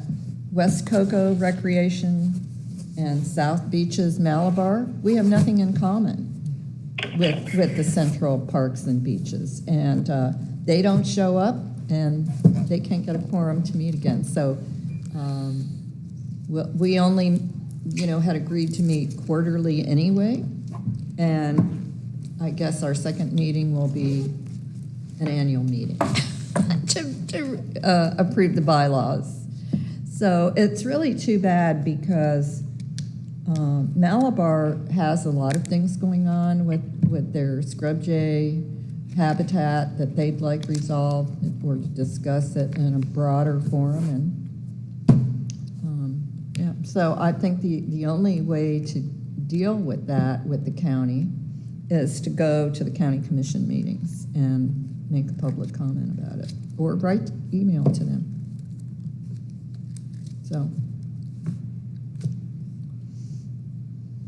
C: West Cocoa Recreation and South Beaches Malabar, we have nothing in common with the Central Parks and Beaches. And they don't show up, and they can't get a quorum to meet again. So we only, had agreed to meet quarterly anyway. And I guess our second meeting will be an annual meeting to approve the bylaws. So it's really too bad because Malabar has a lot of things going on with their scrub jay habitat that they'd like resolved or to discuss it in a broader forum. And so I think the only way to deal with that with the county is to go to the county commission meetings and make a public comment about it, or write email to them. So.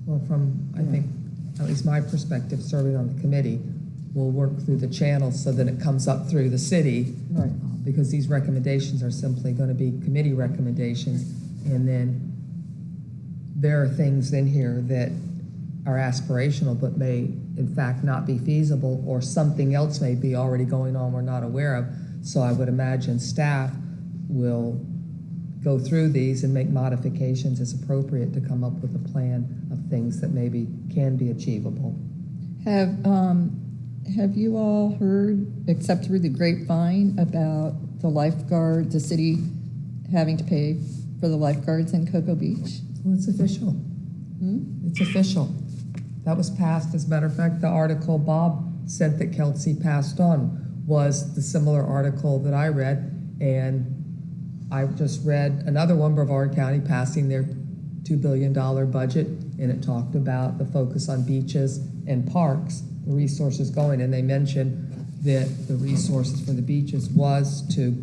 A: Well, I think, at least my perspective, serving on the committee, we'll work through the channels so that it comes up through the city.
C: Right.
A: Because these recommendations are simply going to be committee recommendations. And then there are things in here that are aspirational but may in fact not be feasible, or something else may be already going on we're not aware of. So I would imagine staff will go through these and make modifications as appropriate to come up with a plan of things that maybe can be achievable.
C: Have you all heard, except through the grapevine, about the city having to pay for the lifeguards in Cocoa Beach?
A: Well, it's official. It's official. That was passed. As a matter of fact, the article Bob sent that Kelsey passed on was the similar article that I read, and I just read another one, Brevard County passing their $2 billion budget, and it talked about the focus on beaches and parks, the resources going, and they mentioned that the resources for the beaches was to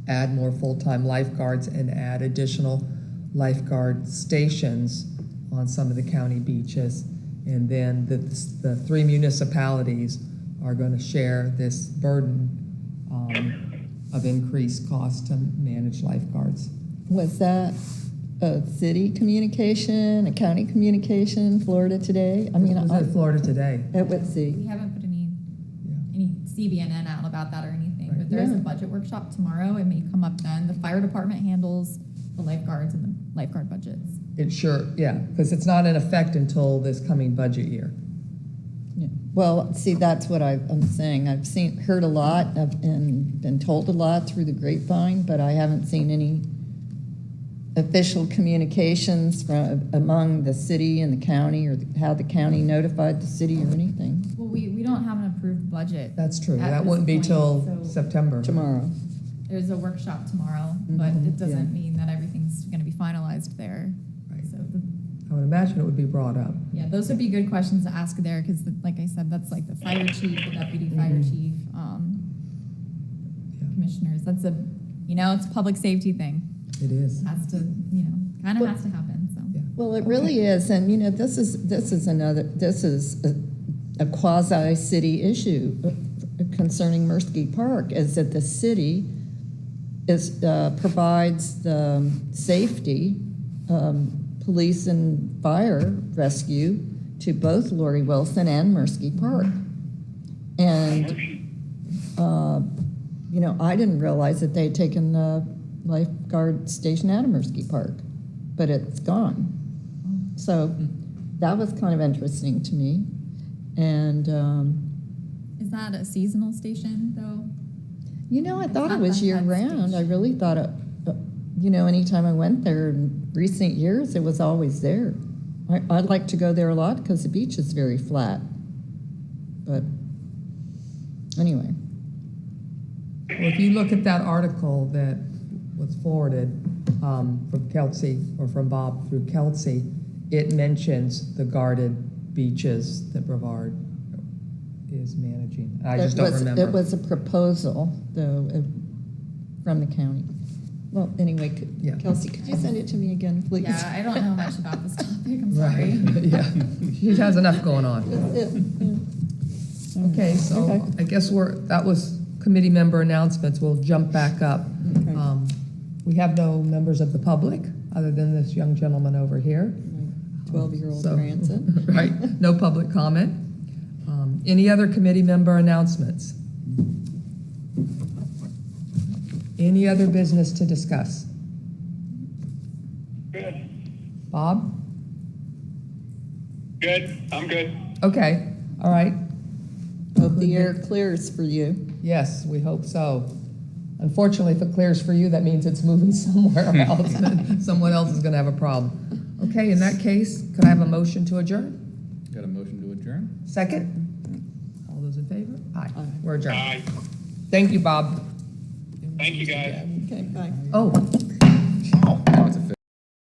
A: add more full-time lifeguards and add additional lifeguard stations on some of the county beaches. And then the 3 municipalities are going to share this burden of increased cost to manage lifeguards.
C: Was that a city communication, a county communication, Florida Today? I mean,
A: It was in Florida Today.
C: At Whitsey.
B: We haven't put any CBNN out about that or anything, but there is a budget workshop tomorrow. It may come up then. The fire department handles the lifeguards and the lifeguard budgets.
A: It sure, because it's not in effect until this coming budget year.
C: Yeah. Well, see, that's what I'm saying. I've heard a lot and been told a lot through the grapevine, but I haven't seen any official communications from among the city and the county, or how the county notified the city or anything.
B: Well, we don't have an approved budget.
A: That's true.
B: at
A: That
B: this
A: wouldn't be
B: point,
A: till
B: so
A: September.
C: Tomorrow.
B: There's a workshop tomorrow, but it doesn't
C: yeah.
B: mean that everything's going to be finalized there.
A: Right.
B: So
A: I would imagine it would be brought up.
B: those would be good questions to ask there, because like I said, that's like the fire chief, the deputy fire chief, commissioners. That's it's a public safety thing.
A: It is.
B: It has to, kind of has to happen. So.
A: Yeah.
C: Well, it really is, and this is a quasi-city issue concerning Mirsky Park, is that the city provides the safety, police and fire rescue to both Lori Wilson and Mirsky Park. And, I didn't realize that they'd taken the lifeguard station out of Mirsky Park, but it's gone. So that was kind of interesting to me. And,
B: Is that a seasonal station, though?
C: I thought it
B: not
C: was
B: the head
C: year-round. I
B: station.
C: really thought it, anytime I went there in recent years, it was always there. I'd like to go there a lot because the beach is very flat. But anyway.
A: Well, if you look at that article that was forwarded, from Kelsey, or from Bob through Kelsey, it mentions the guarded beaches that Brevard is managing. I just don't remember.
C: It was a proposal, though, from the county. Well, anyway,
A: Yeah.
C: Kelsey, could you send it to me again, please?
B: Yeah, I don't know much about this topic, I'm
A: Right,
B: sorry.
A: yeah, she has enough going on.
C: Yeah.
A: Okay, so
C: Okay.
A: I guess that was committee member announcements. We'll jump back up.
C: Okay.
A: We have no members of the public, other than this young gentleman over here.
C: 12-year-old
A: So-
C: grandson.
A: Right, no public comment. Any other committee member announcements? Any other business to discuss?
E: Good.
A: Bob?
E: Good. I'm good.
A: Okay, all right.
C: Hope the air clears for you.
A: Yes, we hope so. Unfortunately, if it clears for you, that means it's moving somewhere else. Someone else is gonna have a problem. Okay, in that case, could I have a motion to adjourn?
D: Got a motion to adjourn?
A: Second? All those in favor? Aye.
C: Aye.
A: We're adjourned.
E: Aye.
A: Thank you, Bob.
E: Thank you, guys.
C: Okay, bye.
A: Oh,